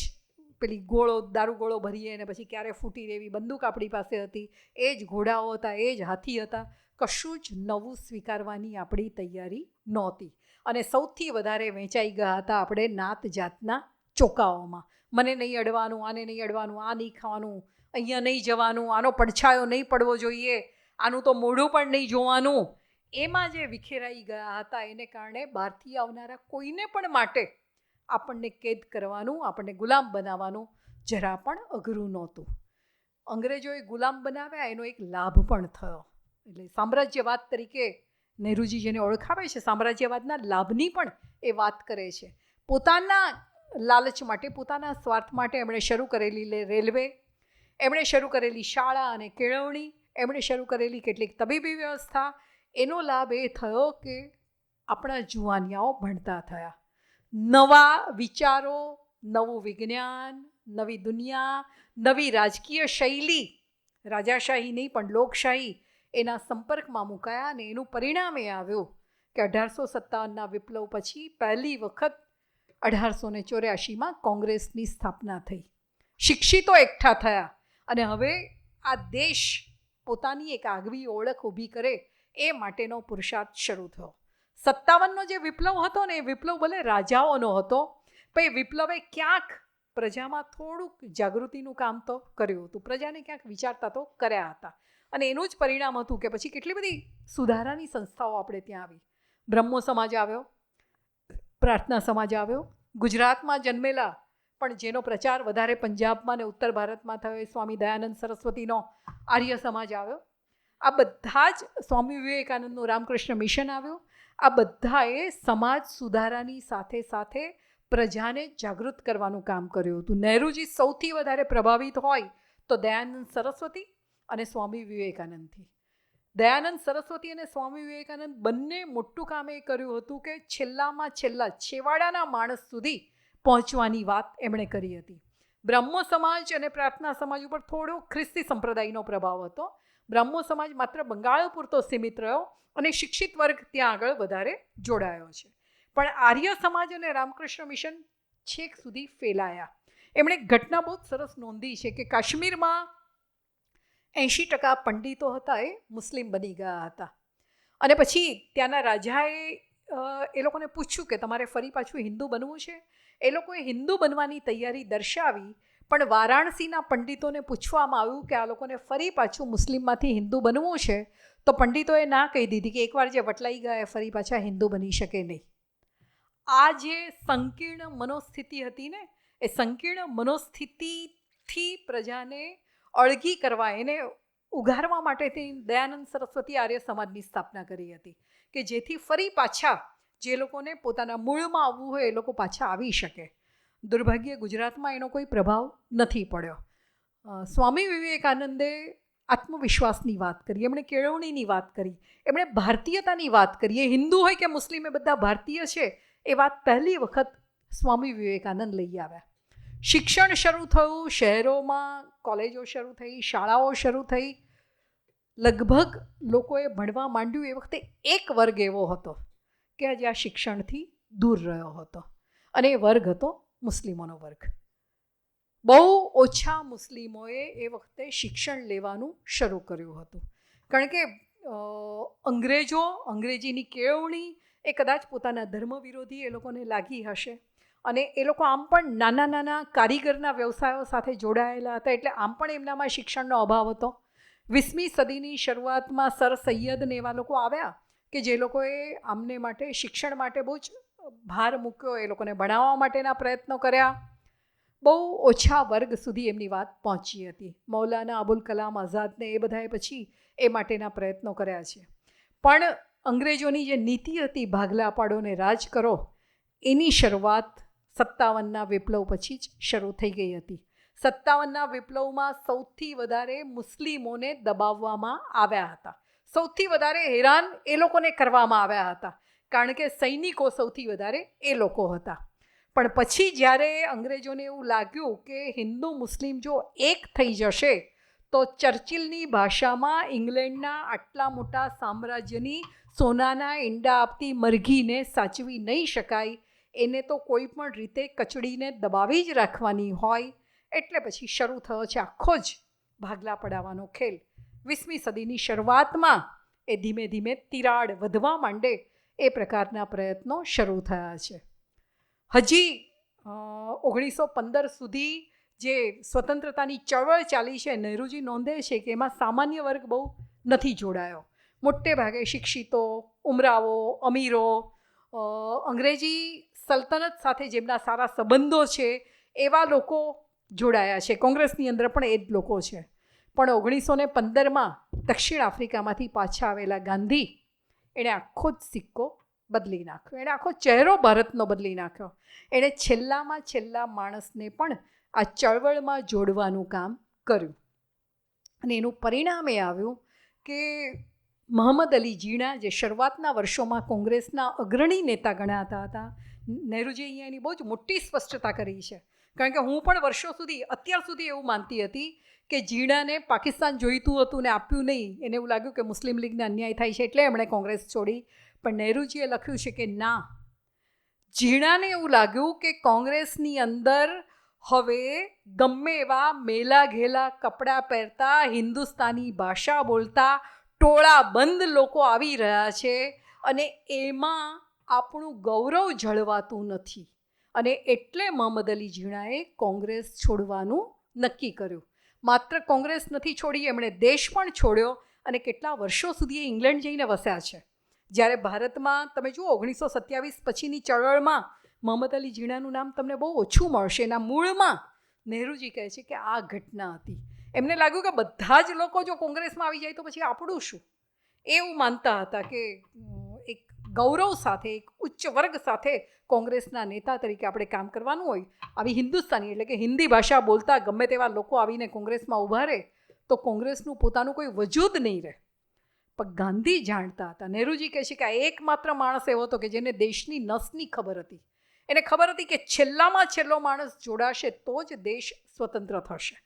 પેલી ગોળો, દારૂગોળો ભરીએ અને પછી ક્યારે ફૂટી એવી બંદૂક આપણી પાસે હતી, એ જ ઘોડાઓ હતા, એ જ હાથી હતા. કશું જ નવું સ્વીકારવાની આપણી તૈયારી નહોતી. અને સૌથી વધારે વેચાઈ ગયા હતા આપણે નાત જાતના ચોકાઓમાં. મને નહીં અડવાનું, આને નહીં અડવાનું, આ નહીં ખાવાનું, અહીંયા નહીં જવાનું, આનો પડછાયો નહીં પડવો જોઈએ, આનું તો મોઢું પણ નહીં જોવાનું. એમાં જે વિખેરાઈ ગયા હતા એને કારણે બહારથી આવનારા કોઈને પણ માટે આપણને કેદ કરવાનું, આપણને ગુલામ બનાવવાનું જરા પણ અઘરું નહોતું. અંગ્રેજોએ ગુલામ બનાવ્યા, એનો એક લાભ પણ થયો. એટલે સામ્રાજ્યવાદ તરીકે નહેરુજી જેને ઓળખાવે છે, સામ્રાજ્યવાદના લાભની પણ એ વાત કરે છે. પોતાના લાલચ માટે, પોતાના સ્વાર્થ માટે એમણે શરૂ કરેલી રેલવે, એમણે શરૂ કરેલી શાળા અને કેળવણી, એમણે શરૂ કરેલી કેટલીક તબીબી વ્યવસ્થા, એનો લાભ એ થયો કે આપણા જુવાનિયાઓ ભણતા થયા. નવા વિચારો, નવું વિજ્ઞાન, નવી દુનિયા, નવી રાજકીય શૈલી, રાજાશાહી નહીં પણ લોકશાહી, એના સંપર્કમાં મુકાયા. અને એનું પરિણામ એ આવ્યું કે 1857ના વિપ્લવ પછી પહેલી વખત 1884માં કોંગ્રેસની સ્થાપના થઈ. શિક્ષિતો એકઠા થયા અને હવે આ દેશ પોતાની એક આગવી ઓળખ ઊભી કરે એ માટેનો પુરુષાર્થ શરૂ થયો. 57નો જે વિપ્લવ હતો ને, એ વિપ્લવ ભલે રાજાઓનો હતો, પણ એ વિપ્લવે ક્યાંક પ્રજામાં થોડુંક જાગૃતિનું કામ તો કર્યું હતું, પ્રજાને ક્યાંક વિચારતા તો કર્યા હતા. અને એનું જ પરિણામ હતું કે પછી કેટલી બધી સુધારાની સંસ્થાઓ આપણે ત્યાં આવી. બ્રહ્મો સમાજ આવ્યો, પ્રાર્થના સમાજ આવ્યો, ગુજરાતમાં જન્મેલા પણ જેનો પ્રચાર વધારે પંજાબમાં ને ઉત્તર ભારતમાં થયો એ સ્વામી દયાનંદ સરસ્વતીનો આર્ય સમાજ આવ્યો. આ બધા જ સ્વામી વિવેકાનંદનું રામકૃષ્ણ મિશન આવ્યું. આ બધાએ સમાજ સુધારાની સાથે સાથે પ્રજાને જાગૃત કરવાનું કામ કર્યું હતું. નહેરુજી સૌથી વધારે પ્રભાવિત હોય તો દયાનંદ સરસ્વતી અને સ્વામી વિવેકાનંદથી. દયાનંદ સરસ્વતી અને સ્વામી વિવેકાનંદ બંને મોટું કામ એ કર્યું હતું કે છેલ્લામાં છેલ્લા છેવાડાના માણસ સુધી પહોંચવાની વાત એમણે કરી હતી. બ્રહ્મો સમાજ અને પ્રાર્થના સમાજ ઉપર થોડો ખ્રિસ્તી સંપ્રદાયનો પ્રભાવ હતો. બ્રહ્મો સમાજ માત્ર બંગાળ પૂરતો સીમિત રહ્યો અને શિક્ષિત વર્ગ ત્યાં આગળ વધારે જોડાયો છે. પણ આર્ય સમાજ અને રામકૃષ્ણ મિશન છેક સુધી ફેલાયા. એમણે ઘટના બહુ જ સરસ નોંધી છે કે કાશ્મીરમાં 80% પંડિતો હતા એ મુસ્લિમ બની ગયા હતા. અને પછી ત્યાંના રાજાએ એ લોકોને પૂછ્યું કે તમારે ફરી પાછું હિન્દુ બનવું છે. એ લોકોએ હિન્દુ બનવાની તૈયારી દર્શાવી, પણ વારાણસીના પંડિતોને પૂછવામાં આવ્યું કે આ લોકોને ફરી પાછું મુસ્લિમમાંથી હિન્દુ બનવું છે, તો પંડિતોએ ના કહી દીધી કે એકવાર જે વટલાઈ ગયા એ ફરી પાછા હિન્દુ બની શકે નહીં. આ જે સંકીર્ણ મનોસ્થિતિ હતી ને, એ સંકીર્ણ મનોસ્થિતિથી પ્રજાને અળગી કરવા, એને ઉઘારવા માટેથી દયાનંદ સરસ્વતી આર્ય સમાજની સ્થાપના કરી હતી કે જેથી ફરી પાછા જે લોકોને પોતાના મૂળમાં આવવું હોય એ લોકો પાછા આવી શકે. દુર્ભાગ્યે ગુજરાતમાં એનો કોઈ પ્રભાવ નથી પડ્યો. સ્વામી વિવેકાનંદે આત્મવિશ્વાસની વાત કરી, એમણે કેળવણીની વાત કરી, એમણે ભારતીયતાની વાત કરી. એ હિન્દુ હોય કે મુસ્લિમ એ બધા ભારતીય છે એ વાત પહેલી વખત સ્વામી વિવેકાનંદ લઈ આવ્યા. શિક્ષણ શરૂ થયું, શહેરોમાં કોલેજો શરૂ થઈ, શાળાઓ શરૂ થઈ. લગભગ લોકોએ ભણવા માંડ્યું એ વખતે એક વર્ગ એવો હતો કે જે આ શિક્ષણથી દૂર રહ્યો હતો, અને એ વર્ગ હતો મુસ્લિમોનો વર્ગ. બહુ ઓછા મુસ્લિમોએ એ વખતે શિક્ષણ લેવાનું શરૂ કર્યું હતું, કારણ કે અંગ્રેજીની કેળવણી એ કદાચ પોતાના ધર્મ વિરોધી એ લોકોને લાગી હશે, અને એ લોકો આમ પણ નાના નાના કારીગરના વ્યવસાયો સાથે જોડાયેલા હતા, એટલે આમ પણ એમનામાં શિક્ષણનો અભાવ હતો. 20મી સદીની શરૂઆતમાં સર સૈયદ ને એવા લોકો આવ્યા કે જે લોકોએ આમને માટે શિક્ષણ માટે બહુ જ ભાર મૂક્યો, એ લોકોને ભણાવવા માટેના પ્રયત્નો કર્યા. બહુ ઓછા વર્ગ સુધી એમની વાત પહોંચી હતી. મૌલાના અબુલ કલામ આઝાદને એ બધાએ પછી એ માટેના પ્રયત્નો કર્યા છે. પણ અંગ્રેજોની જે નીતિ હતી ભાગલા પાડો ને રાજ કરો, એની શરૂઆત 57ના વિપ્લવ પછી જ શરૂ થઈ ગઈ હતી. 57ના વિપ્લવમાં સૌથી વધારે મુસ્લિમોને દબાવવામાં આવ્યા હતા. સૌથી વધારે હેરાન એ લોકોને કરવામાં આવ્યા હતા, કારણ કે સૈનિકો સૌથી વધારે એ લોકો હતા. પણ પછી જ્યારે અંગ્રેજોને એવું લાગ્યું કે હિન્દુ મુસ્લિમ જો એક થઈ જશે તો ચર્ચિલની ભાષામાં ઇંગ્લેન્ડના આટલા મોટા સામ્રાજ્યની સોનાના ઈંડા આપતી મરઘીને સાચવી નહીં શકાય, એને તો કોઈ પણ રીતે કચડીને દબાવી જ રાખવાની હોય. એટલે પછી શરૂ થયો છે આખો જ ભાગલા પડાવવાનો ખેલ. 20મી સદીની શરૂઆતમાં એ ધીમે ધીમે તિરાડ વધવા માંડે એ પ્રકારના પ્રયત્નો શરૂ થયા છે. હજી 1915 સુધી જે સ્વતંત્રતાની ચળવળ ચાલી છે, નહેરુજી નોંધે છે કે એમાં સામાન્ય વર્ગ બહુ નથી જોડાયો. મોટે ભાગે શિક્ષિતો, ઉમરાવો, અમીરો, અંગ્રેજી સલ્તનત સાથે જેમના સારા સંબંધો છે એવા લોકો જોડાયા છે. કોંગ્રેસની અંદર પણ એ જ લોકો છે. પણ 1915માં દક્ષિણ આફ્રિકામાંથી પાછા આવેલા ગાંધી, એણે આખો જ સિક્કો બદલી નાખ્યો. એણે આખો ચહેરો ભારતનો બદલી નાખ્યો. એણે છેલ્લામાં છેલ્લા માણસને પણ આ ચળવળમાં જોડવાનું કામ કર્યું. અને એનું પરિણામ એ આવ્યું કે મોહમ્મદ અલી જીણા, જે શરૂઆતના વર્ષોમાં કોંગ્રેસના અગ્રણી નેતા ગણાતા હતા, નહેરુજી અહીંયા એની બહુ જ મોટી સ્પષ્ટતા કરી છે. કારણ કે હું પણ વર્ષો સુધી, અત્યાર સુધી એવું માનતી હતી કે જીણાને પાકિસ્તાન જોઈતું હતું ને આપ્યું નહીં. એને એવું લાગ્યું કે મુસ્લિમ લીગને અન્યાય થાય છે એટલે એમણે કોંગ્રેસ છોડી. પણ નહેરુજીએ લખ્યું છે કે ના, જીણાને એવું લાગ્યું કે કોંગ્રેસની અંદર હવે ગમે એવા મેલા ઘેલા કપડાં પહેરતા, હિન્દુસ્તાની ભાષા બોલતા ટોળા બંધ લોકો આવી રહ્યા છે, અને એમાં આપણું ગૌરવ જળવાતું નથી. અને એટલે મોહમ્મદ અલી જીણાએ કોંગ્રેસ છોડવાનું નક્કી કર્યું. માત્ર કોંગ્રેસ નથી છોડી, એમણે દેશ પણ છોડ્યો, અને કેટલા વર્ષો સુધી એ ઇંગ્લેન્ડ જઈને વસ્યા છે. જ્યારે ભારતમાં તમે જુઓ 1927 પછીની ચળવળમાં મોહમ્મદ અલી ઝીણાનું નામ તમને બહુ ઓછું મળશે. એના મૂળમાં નહેરુજી કહે છે કે આ ઘટના હતી. એમને લાગ્યું કે બધા જ લોકો જો કોંગ્રેસમાં આવી જાય તો પછી આપણું શું, એવું માનતા હતા કે એક ગૌરવ સાથે, એક ઉચ્ચ વર્ગ સાથે કોંગ્રેસના નેતા તરીકે આપણે કામ કરવાનું હોય. આવી હિન્દુસ્તાની એટલે કે હિન્દી ભાષા બોલતા ગમે તેવા લોકો આવીને કોંગ્રેસમાં ઊભા રહે તો કોંગ્રેસનું પોતાનું કોઈ વજૂદ નહીં રહે. પણ ગાંધી જાણતા હતા. નહેરુજી કહે છે કે આ એકમાત્ર માણસ એવો હતો કે જેને દેશની નસની ખબર હતી. એને ખબર હતી કે છેલ્લામાં છેલ્લો માણસ જોડાશે તો જ દેશ સ્વતંત્ર થશે.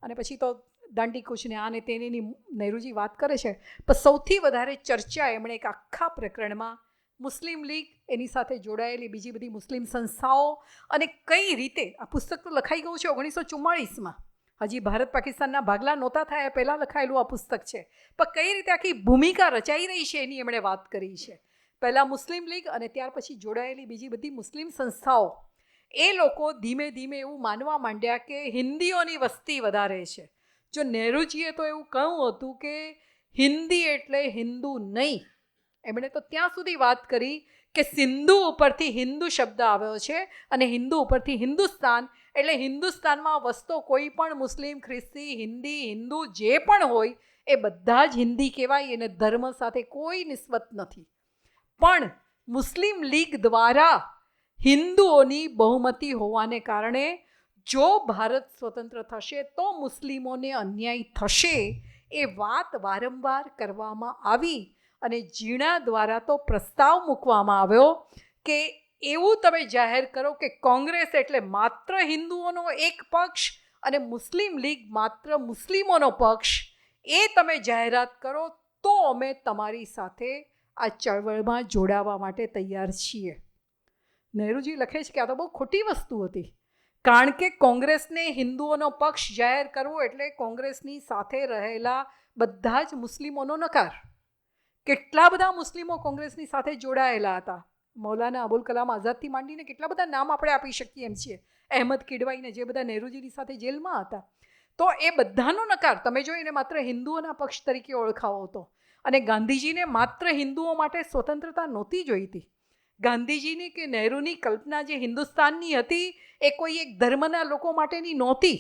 અને પછી તો દાંડીકૂચને આને તેની નહેરુજી વાત કરે છે. પણ સૌથી વધારે ચર્ચા એમણે એક આખા પ્રકરણમાં મુસ્લિમ લીગ, એની સાથે જોડાયેલી બીજી બધી મુસ્લિમ સંસ્થાઓ અને કઈ રીતે, આ પુસ્તક તો લખાઈ ગયું છે 1944માં, હજી ભારત પાકિસ્તાનના ભાગલા નહોતા થયા એ પહેલાં લખાયેલું આ પુસ્તક છે. પણ કઈ રીતે આખી ભૂમિકા રચાઈ રહી છે એની એમણે વાત કરી છે. પહેલાં મુસ્લિમ લીગ અને ત્યાર પછી જોડાયેલી બીજી બધી મુસ્લિમ સંસ્થાઓ, એ લોકો ધીમે ધીમે એવું માનવા માંડ્યા કે હિન્દીઓની વસ્તી વધારે છે. જો નહેરુજીએ તો એવું કહ્યું હતું કે હિન્દી એટલે હિન્દુ નહીં. એમણે તો ત્યાં સુધી વાત કરી કે સિંધુ ઉપરથી હિન્દુ શબ્દ આવ્યો છે અને હિન્દુ ઉપરથી હિન્દુસ્તાન, એટલે હિન્દુસ્તાનમાં વસતો કોઈ પણ મુસ્લિમ, ખ્રિસ્તી, હિન્દી, હિન્દુ જે પણ હોય એ બધા જ હિન્દી કહેવાય. એને ધર્મ સાથે કોઈ નિસ્બત નથી. પણ મુસ્લિમ લીગ દ્વારા હિન્દુઓની બહુમતી હોવાને કારણે જો ભારત સ્વતંત્ર થશે તો મુસ્લિમોને અન્યાય થશે, એ વાત વારંવાર કરવામાં આવી. અને ઝીણા દ્વારા તો પ્રસ્તાવ મૂકવામાં આવ્યો કે એવું તમે જાહેર કરો કે કોંગ્રેસ એટલે માત્ર હિન્દુઓનો એક પક્ષ અને મુસ્લિમ લીગ માત્ર મુસ્લિમોનો પક્ષ. એ તમે જાહેરાત કરો તો અમે તમારી સાથે આ ચળવળમાં જોડાવા માટે તૈયાર છીએ. નહેરુજી લખે છે કે આ તો બહુ ખોટી વસ્તુ હતી. કારણ કે કોંગ્રેસને હિન્દુઓનો પક્ષ જાહેર કરવો એટલે કોંગ્રેસની સાથે રહેલા બધા જ મુસ્લિમોનો નકાર. કેટલા બધા મુસ્લિમો કોંગ્રેસની સાથે જોડાયેલા હતા. મૌલાના અબુલ કલામ આઝાદથી માંડીને કેટલા બધા નામ આપણે આપી શકીએ એમ છીએ. અહેમદ કિડવાઈને, જે બધા નહેરુજીની સાથે જેલમાં હતા. તો એ બધાનો નકાર. તમે જો એને માત્ર હિન્દુઓના પક્ષ તરીકે ઓળખાવો તો. અને ગાંધીજીને માત્ર હિન્દુઓ માટે સ્વતંત્રતા નહોતી જોઈતી. ગાંધીજીની કે નહેરુની કલ્પના જે હિન્દુસ્તાનની હતી એ કોઈ એક ધર્મના લોકો માટેની નહોતી.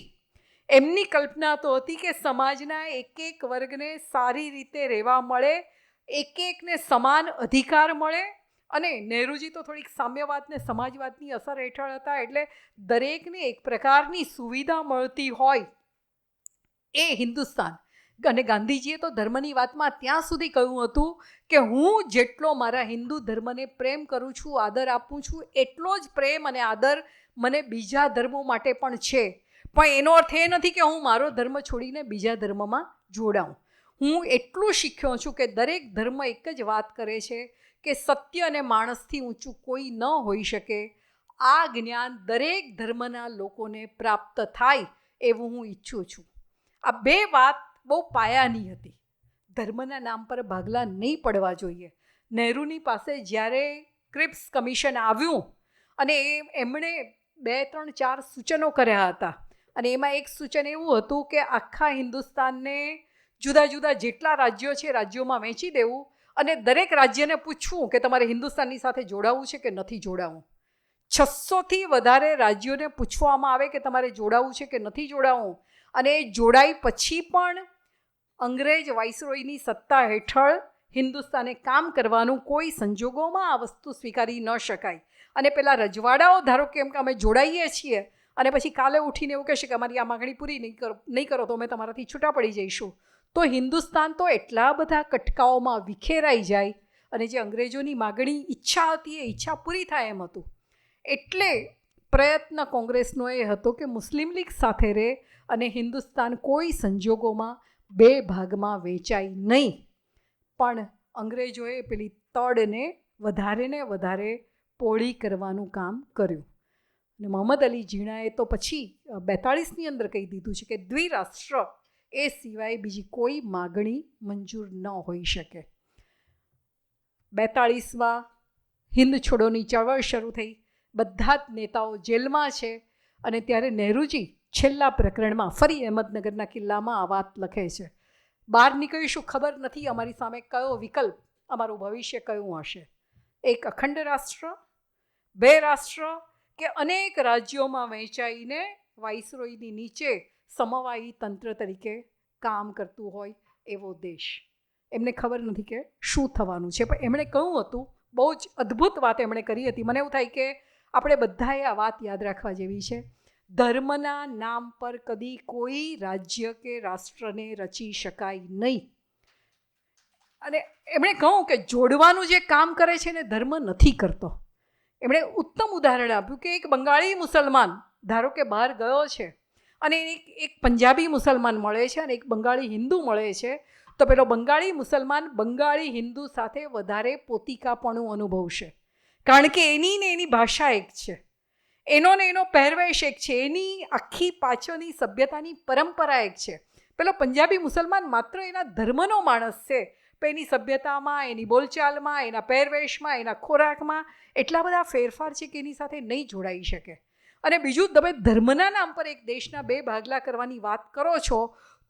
એમની કલ્પના તો હતી કે સમાજના એક એક વર્ગને સારી રીતે રહેવા મળે, એક એકને સમાન અધિકાર મળે. અને નહેરુજી તો થોડીક સામ્યવાદ ને સમાજવાદની અસર હેઠળ હતા, એટલે દરેકને એક પ્રકારની સુવિધા મળતી હોય એ હિન્દુસ્તાન. અને ગાંધીજીએ તો ધર્મની વાતમાં ત્યાં સુધી કહ્યું હતું કે હું જેટલો મારા હિન્દુ ધર્મને પ્રેમ કરું છું, આદર આપું છું, એટલો જ પ્રેમ અને આદર મને બીજા ધર્મો માટે પણ છે. પણ એનો અર્થ એ નથી કે હું મારો ધર્મ છોડીને બીજા ધર્મમાં જોડાઉં. હું એટલું શીખ્યો છું કે દરેક ધર્મ એક જ વાત કરે છે કે સત્ય અને માણસથી ઊંચું કોઈ ન હોઈ શકે. આ જ્ઞાન દરેક ધર્મના લોકોને પ્રાપ્ત થાય એવું હું ઈચ્છું છું. આ બે વાત બહુ પાયાની હતી. ધર્મના નામ પર ભાગલા નહીં પડવા જોઈએ. નહેરુની પાસે જ્યારે ક્રિપ્સ કમિશન આવ્યું અને એમણે 2, 3, 4 સૂચનો કર્યા હતા. અને એમાં એક સૂચન એવું હતું કે આખા હિન્દુસ્તાનને જુદા જુદા જેટલા રાજ્યો છે રાજ્યોમાં વહેંચી દેવું અને દરેક રાજ્યને પૂછવું કે તમારે હિન્દુસ્તાનની સાથે જોડાવું છે કે નથી જોડાવું. 600થી વધારે રાજ્યોને પૂછવામાં આવે કે તમારે જોડાવું છે કે નથી જોડાવું. અને જોડાઈ પછી પણ અંગ્રેજ વાઇસરોયની સત્તા હેઠળ હિન્દુસ્તાને કામ કરવાનું કોઈ સંજોગોમાં આ વસ્તુ સ્વીકારી ન શકાય. અને પેલા રજવાડાઓ ધારો કે એમ કે અમે જોડાઈએ છીએ અને પછી કાલે ઉઠીને એવું કહેશે કે અમારી આ માગણી પૂરી નહીં કરો તો અમે તમારાથી છૂટા પડી જઈશું, તો હિન્દુસ્તાન તો એટલા બધા કટકાઓમાં વિખેરાઈ જાય અને જે અંગ્રેજોની માગણી ઈચ્છા હતી એ ઈચ્છા પૂરી થાય એમ હતું. એટલે પ્રયત્ન કોંગ્રેસનો એ હતો કે મુસ્લિમ લીગ સાથે રહે અને હિન્દુસ્તાન કોઈ સંજોગોમાં 2 ભાગમાં વેચાય નહીં. પણ અંગ્રેજોએ પેલી તડને વધારે પોળી કરવાનું કામ કર્યું. અને મોહમ્મદ અલી ઝીણાએ તો પછી 42ની અંદર કહી દીધું છે કે દ્વિરાષ્ટ્ર એ સિવાય બીજી કોઈ માગણી મંજૂર ન હોઈ શકે. 42માં હિન્દ છોડોની ચળવળ શરૂ થઈ. બધા જ નેતાઓ જેલમાં છે. અને ત્યારે નહેરુજી છેલ્લા પ્રકરણમાં ફરી અહેમદનગરના કિલ્લામાં આ વાત લખે છે, બહાર નીકળીશું ખબર નથી અમારી સામે કયો વિકલ્પ, અમારું ભવિષ્ય કયું હશે. એક અખંડ રાષ્ટ્ર, બે રાષ્ટ્ર કે અનેક રાજ્યોમાં વહેંચાઈને વાઇસરોયની નીચે સમવાયી તંત્ર તરીકે કામ કરતું હોય એવો દેશ. એમને ખબર નથી કે શું થવાનું છે, પણ એમણે કહ્યું હતું, બહુ જ અદ્ભુત વાત એમણે કરી હતી. મને એવું થાય કે આપણે બધાએ આ વાત યાદ રાખવા જેવી છે. ધર્મના નામ પર કદી કોઈ રાજ્ય કે રાષ્ટ્રને રચી શકાય નહીં. અને એમણે કહ્યું કે જોડવાનું જે કામ કરે છે ને ધર્મ નથી કરતો. એમણે ઉત્તમ ઉદાહરણ આપ્યું કે એક બંગાળી મુસલમાન ધારો કે બહાર ગયો છે અને એક પંજાબી મુસલમાન મળે છે અને એક બંગાળી હિન્દુ મળે છે, તો પેલો બંગાળી મુસલમાન બંગાળી હિન્દુ સાથે વધારે પોતિકાપણું અનુભવશે, કારણ કે એની ને એની ભાષા એક છે, એનો ને એનો પહેરવેશ એક છે, એની આખી પાછળની સભ્યતાની પરંપરા એક છે. પેલો પંજાબી મુસલમાન માત્ર એના ધર્મનો માણસ છે, પણ એની સભ્યતામાં, એની બોલચાલમાં, એના પહેરવેશમાં, એના ખોરાકમાં એટલા બધા ફેરફાર છે કે એની સાથે નહીં જોડાઈ શકે. અને બીજું, તમે ધર્મના નામ પર એક દેશના બે ભાગલા કરવાની વાત કરો છો,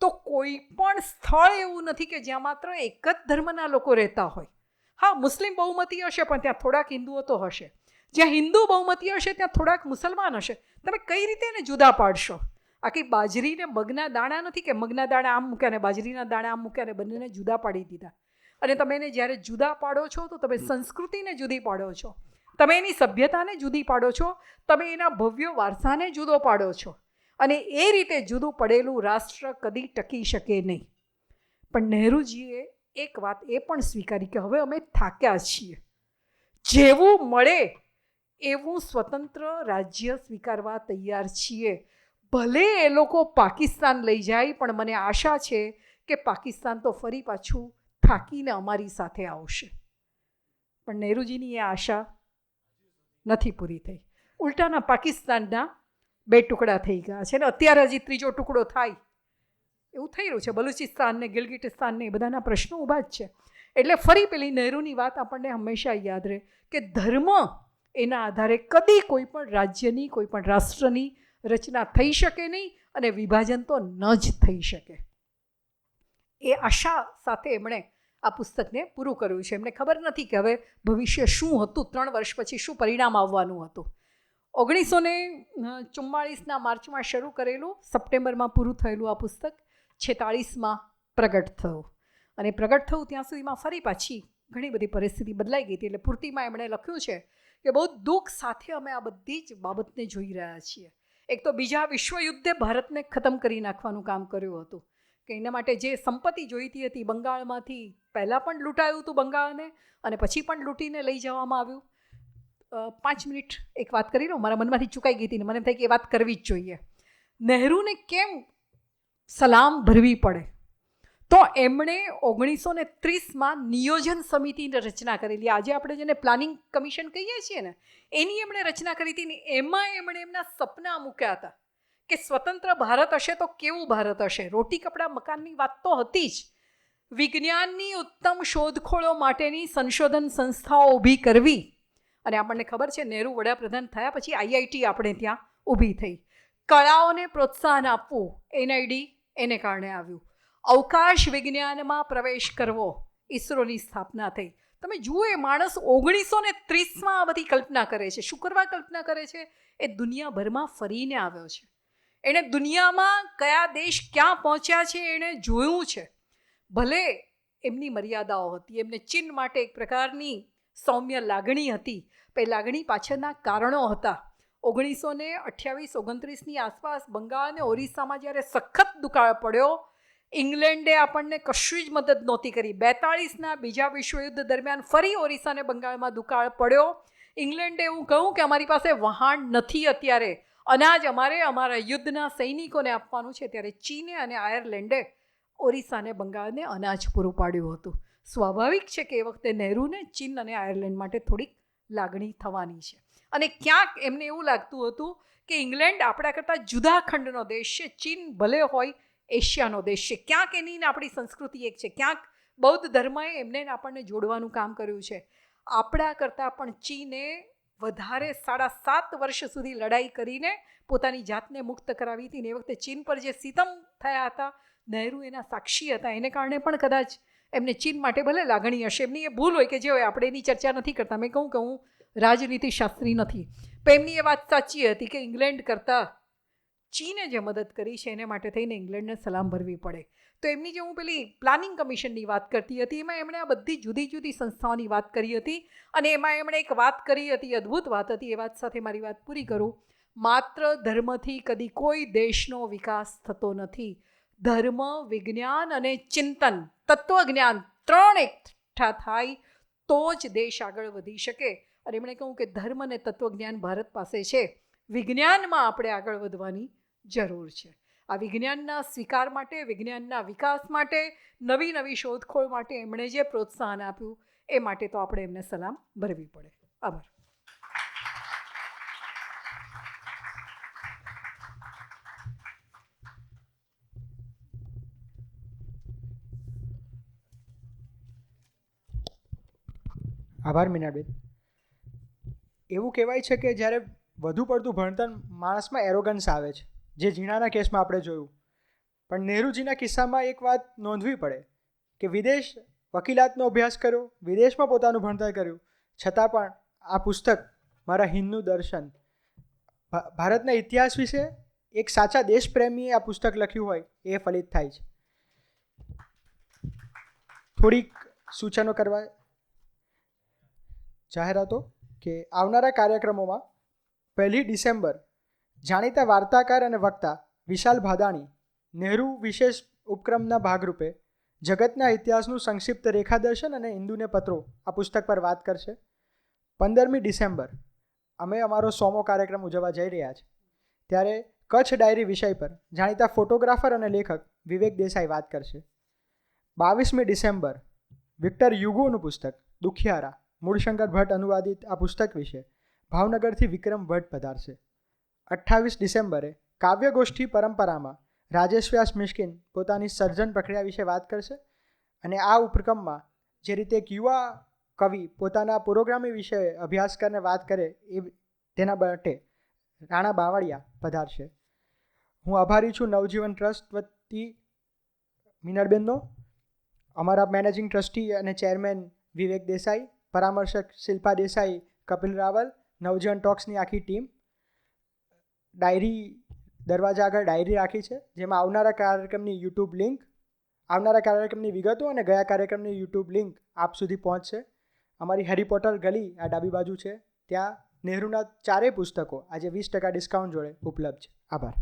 તો કોઈ પણ સ્થળ એવું નથી કે જ્યાં માત્ર એક જ ધર્મના લોકો રહેતા હોય. હા, મુસ્લિમ બહુમતી હશે પણ ત્યાં થોડાક હિન્દુઓ તો હશે. જ્યાં હિન્દુ બહુમતી હશે ત્યાં થોડાક મુસલમાન હશે. તમે કઈ રીતે એને જુદા પાડશો? આખી બાજરીને મગના દાણા નથી કે મગના દાણા આમ મૂક્યા ને બાજરીના દાણા આમ મૂક્યા ને બંનેને જુદા પાડી દીધા. અને તમે એને જ્યારે જુદા પાડો છો તો તમે સંસ્કૃતિને જુદી પાડો છો, તમે એની સભ્યતાને જુદી પાડો છો, તમે એના ભવ્ય વારસાને જુદો પાડો છો. અને એ રીતે જુદું પડેલું રાષ્ટ્ર કદી ટકી શકે નહીં. પણ નહેરુજીએ એક વાત એ પણ સ્વીકારી કે હવે અમે થાક્યા છીએ, જેવું મળે એવું સ્વતંત્ર રાજ્ય સ્વીકારવા તૈયાર છીએ. ભલે એ લોકો પાકિસ્તાન લઈ જાય, પણ મને આશા છે કે પાકિસ્તાન તો ફરી પાછું થાકીને અમારી સાથે આવશે. પણ નહેરુજીની એ આશા નથી પૂરી થઈ. ઉલટાના પાકિસ્તાનના 2 ટુકડા થઈ ગયા છે ને અત્યારે હજી ત્રીજો ટુકડો થાય એવું થઈ રહ્યું છે. બલુચિસ્તાન ને ગિલગિટિસ્તાન ને એ બધાના પ્રશ્નો ઊભા જ છે. એટલે ફરી પેલી નહેરુની વાત આપણને હંમેશા યાદ રહે કે ધર્મ એના આધારે કદી કોઈ પણ રાજ્યની, કોઈ પણ રાષ્ટ્રની રચના થઈ શકે નહીં અને વિભાજન તો ન જ થઈ શકે. એ આશા સાથે એમણે આ પુસ્તકને પૂરું કર્યું છે. એમને ખબર નથી કે હવે ભવિષ્ય શું હતું, 3 વર્ષ પછી શું પરિણામ આવવાનું હતું. 1944ના માર્ચમાં શરૂ કરેલું, સપ્ટેમ્બરમાં પૂરું થયેલું આ પુસ્તક 46માં પ્રગટ થયું. અને પ્રગટ થયું ત્યાં સુધીમાં ફરી પાછી ઘણી બધી પરિસ્થિતિ બદલાઈ ગઈ હતી. એટલે પૂર્તિમાં એમણે લખ્યું છે કે બહુ દુઃખ સાથે અમે આ બધી જ બાબતને જોઈ રહ્યા છીએ. એક તો બીજા વિશ્વયુદ્ધે ભારતને ખતમ કરી નાખવાનું કામ કર્યું હતું કે એના માટે જે સંપત્તિ જોઈતી હતી બંગાળમાંથી પહેલાં પણ લૂંટાયું હતું બંગાળને, અને પછી પણ લૂંટીને લઈ જવામાં આવ્યું. 5 મિનિટ એક વાત કરી લઉં, મારા મનમાંથી ચૂકાઈ ગઈ હતી ને મને એમ થાય કે એ વાત કરવી જ જોઈએ. નહેરુને કેમ સલામ ભરવી પડે? તો એમણે 1930માં નિયોજન સમિતિની રચના કરેલી. આજે આપણે જેને પ્લાનિંગ કમિશન કહીએ છીએ ને, એની એમણે રચના કરી હતી ને એમાં એમણે એમના સપના મૂક્યા હતા કે સ્વતંત્ર ભારત હશે તો કેવું ભારત હશે. રોટી કપડાં મકાનની વાત તો હતી જ, વિજ્ઞાનની ઉત્તમ શોધખોળો માટેની સંશોધન સંસ્થાઓ ઊભી કરવી. અને આપણને ખબર છે નહેરુ વડાપ્રધાન થયા પછી IIT આપણે ત્યાં ઊભી થઈ. કળાઓને પ્રોત્સાહન આપવું, NID એને કારણે આવ્યું. અવકાશ વિજ્ઞાનમાં પ્રવેશ કરવો, ISROની સ્થાપના થઈ. તમે જુઓ, એ માણસ 1930માં આ બધી કલ્પના કરે છે. શું કરવા કલ્પના કરે છે? એ દુનિયાભરમાં ફરીને આવ્યો છે. એણે દુનિયામાં કયા દેશ ક્યાં પહોંચ્યા છે એણે જોયું છે. ભલે એમની મર્યાદાઓ હતી, એમને ચીન માટે એક પ્રકારની સૌમ્ય લાગણી હતી, પણ એ લાગણી પાછળના કારણો હતા. 1928-29ની આસપાસ બંગાળ અને ઓરિસ્સામાં જ્યારે સખત દુકાળ પડ્યો, ઇંગ્લેન્ડે આપણને કશું જ મદદ નહોતી કરી. 42ના બીજા વિશ્વયુદ્ધ દરમિયાન ફરી ઓરિસ્સા અને બંગાળમાં દુકાળ પડ્યો. ઇંગ્લેન્ડે એવું કહ્યું કે અમારી પાસે વહાણ નથી અત્યારે, અનાજ અમારે અમારા યુદ્ધના સૈનિકોને આપવાનું છે. ત્યારે ચીને અને આયર્લેન્ડે ઓરિસ્સા અને બંગાળને અનાજ પૂરું પાડ્યું હતું. સ્વાભાવિક છે કે એ વખતે નહેરુને ચીન અને આયર્લેન્ડ માટે થોડીક લાગણી થવાની છે. અને ક્યાંક એમને એવું લાગતું હતું કે ઇંગ્લેન્ડ આપણા કરતાં જુદા ખંડનો દેશ છે, ચીન ભલે હોય એશિયાનો દેશ છે, ક્યાંક એની ને આપણી સંસ્કૃતિ એક છે, ક્યાંક બૌદ્ધ ધર્મએ એમને આપણને જોડવાનું કામ કર્યું છે. આપણા કરતાં પણ ચીને વધારે 7.5 વર્ષ સુધી લડાઈ કરીને પોતાની જાતને મુક્ત કરાવી હતી. ને એ વખતે ચીન પર જે સિતમ થયા હતા, નહેરુ એના સાક્ષી હતા. એને કારણે પણ કદાચ એમને ચીન માટે ભલે લાગણી હશે, એમની એ ભૂલ હોય કે જે હોય, આપણે એની ચર્ચા નથી કરતા. મેં કહું કે હું રાજનીતિશાસ્ત્રી નથી, પણ એમની એ વાત સાચી હતી કે ઇંગ્લેન્ડ કરતાં ચીને જે મદદ કરી છે એને માટે થઈને ઇંગ્લેન્ડને સલામ ભરવી પડે. તો એમની જે હું પેલી પ્લાનિંગ કમિશનની વાત કરતી હતી એમાં એમણે આ બધી જુદી જુદી સંસ્થાઓની વાત કરી હતી અને એમાં એમણે એક વાત કરી હતી, અદ્ભુત વાત હતી. એ વાત સાથે મારી વાત પૂરી કરું. માત્ર ધર્મથી કદી કોઈ દેશનો વિકાસ થતો નથી. ધર્મ, વિજ્ઞાન અને ચિંતન, તત્વજ્ઞાન ત્રણ એકઠા થાય તો જ દેશ આગળ વધી શકે. અને એમણે કહ્યું કે ધર્મ અને તત્વજ્ઞાન ભારત પાસે છે, વિજ્ઞાનમાં આપણે આગળ વધવાની જરૂર છે. આ વિજ્ઞાનના સ્વીકાર માટે, વિજ્ઞાનના વિકાસ માટે, નવી નવી શોધખોળ માટે એમણે જે પ્રોત્સાહન આપ્યું એ માટે તો આપણે એમને સલામ ભરવી પડે. આભાર. આભાર મીનાબેન. એવું કહેવાય છે કે જ્યારે વધુ પડતું ભણતર માણસમાં એરોગન્સ આવે છે, જે ઝીણાના કેસમાં આપણે જોયું. પણ નહેરુજીના કિસ્સામાં એક વાત નોંધવી પડે કે વિદેશ વકીલાતનો અભ્યાસ કર્યો, વિદેશમાં પોતાનું ભણતર કર્યું, છતાં પણ આ પુસ્તક મારા હિન્દુ દર્શન, ભારતના ઇતિહાસ વિશે એક સાચા દેશપ્રેમીએ આ પુસ્તક લખ્યું હોય એ ફલિત થાય છે. થોડીક સૂચનો કરવા જાહેરાતો કે આવનારા કાર્યક્રમોમાં 1 ડિસેમ્બર જાણીતા વાર્તાકાર અને વક્તા વિશાલ ભાદાણી નહેરુ વિશેષ ઉપક્રમના ભાગરૂપે જગતના ઇતિહાસનું સંક્ષિપ્ત રેખાદર્શન અને હિન્દુને પત્રો આ પુસ્તક પર વાત કરશે. 15મી ડિસેમ્બર અમે અમારો 100મો કાર્યક્રમ ઉજવવા જઈ રહ્યા છીએ, ત્યારે કચ્છ ડાયરી વિષય પર જાણીતા ફોટોગ્રાફર અને લેખક વિવેક દેસાઈ વાત કરશે. 22મી ડિસેમ્બર વિક્ટર યુગોનું પુસ્તક દુખિયારા, મૂળશંકર ભટ્ટ અનુવાદિત આ પુસ્તક વિશે ભાવનગરથી વિક્રમ ભટ્ટ પધારશે. 28 ડિસેમ્બરે કાવ્યગોષ્ઠી પરંપરામાં રાજેશ વ્યાસ મિસ્કિન પોતાની સર્જન પ્રક્રિયા વિશે વાત કરશે. અને આ ઉપક્રમમાં જે રીતે એક યુવા કવિ પોતાના પુરોગામી વિશે અભ્યાસ કરીને વાત કરે એ તેના માટે રાણા બાવળિયા પધારશે. હું આભારી છું નવજીવન ટ્રસ્ટ વતી મીનળબેનનો, અમારા મેનેજિંગ ટ્રસ્ટી અને ચેરમેન વિવેક દેસાઈ, પરામર્શક શિલ્પા દેસાઈ, કપિલ રાવલ, નવજીવન ટોક્સની આખી ટીમ. ડાયરી દરવાજા આગળ ડાયરી રાખી છે, જેમાં આવનારા કાર્યક્રમની યુટ્યુબ લિંક, આવનારા કાર્યક્રમની વિગતો અને ગયા કાર્યક્રમની યુટ્યુબ લિંક આપ સુધી પહોંચશે. અમારી હેરી પોટર ગલી આ ડાબી બાજુ છે, ત્યાં નહેરુના 4 પુસ્તકો આજે 20% ડિસ્કાઉન્ટ જોડે ઉપલબ્ધ છે. આભાર.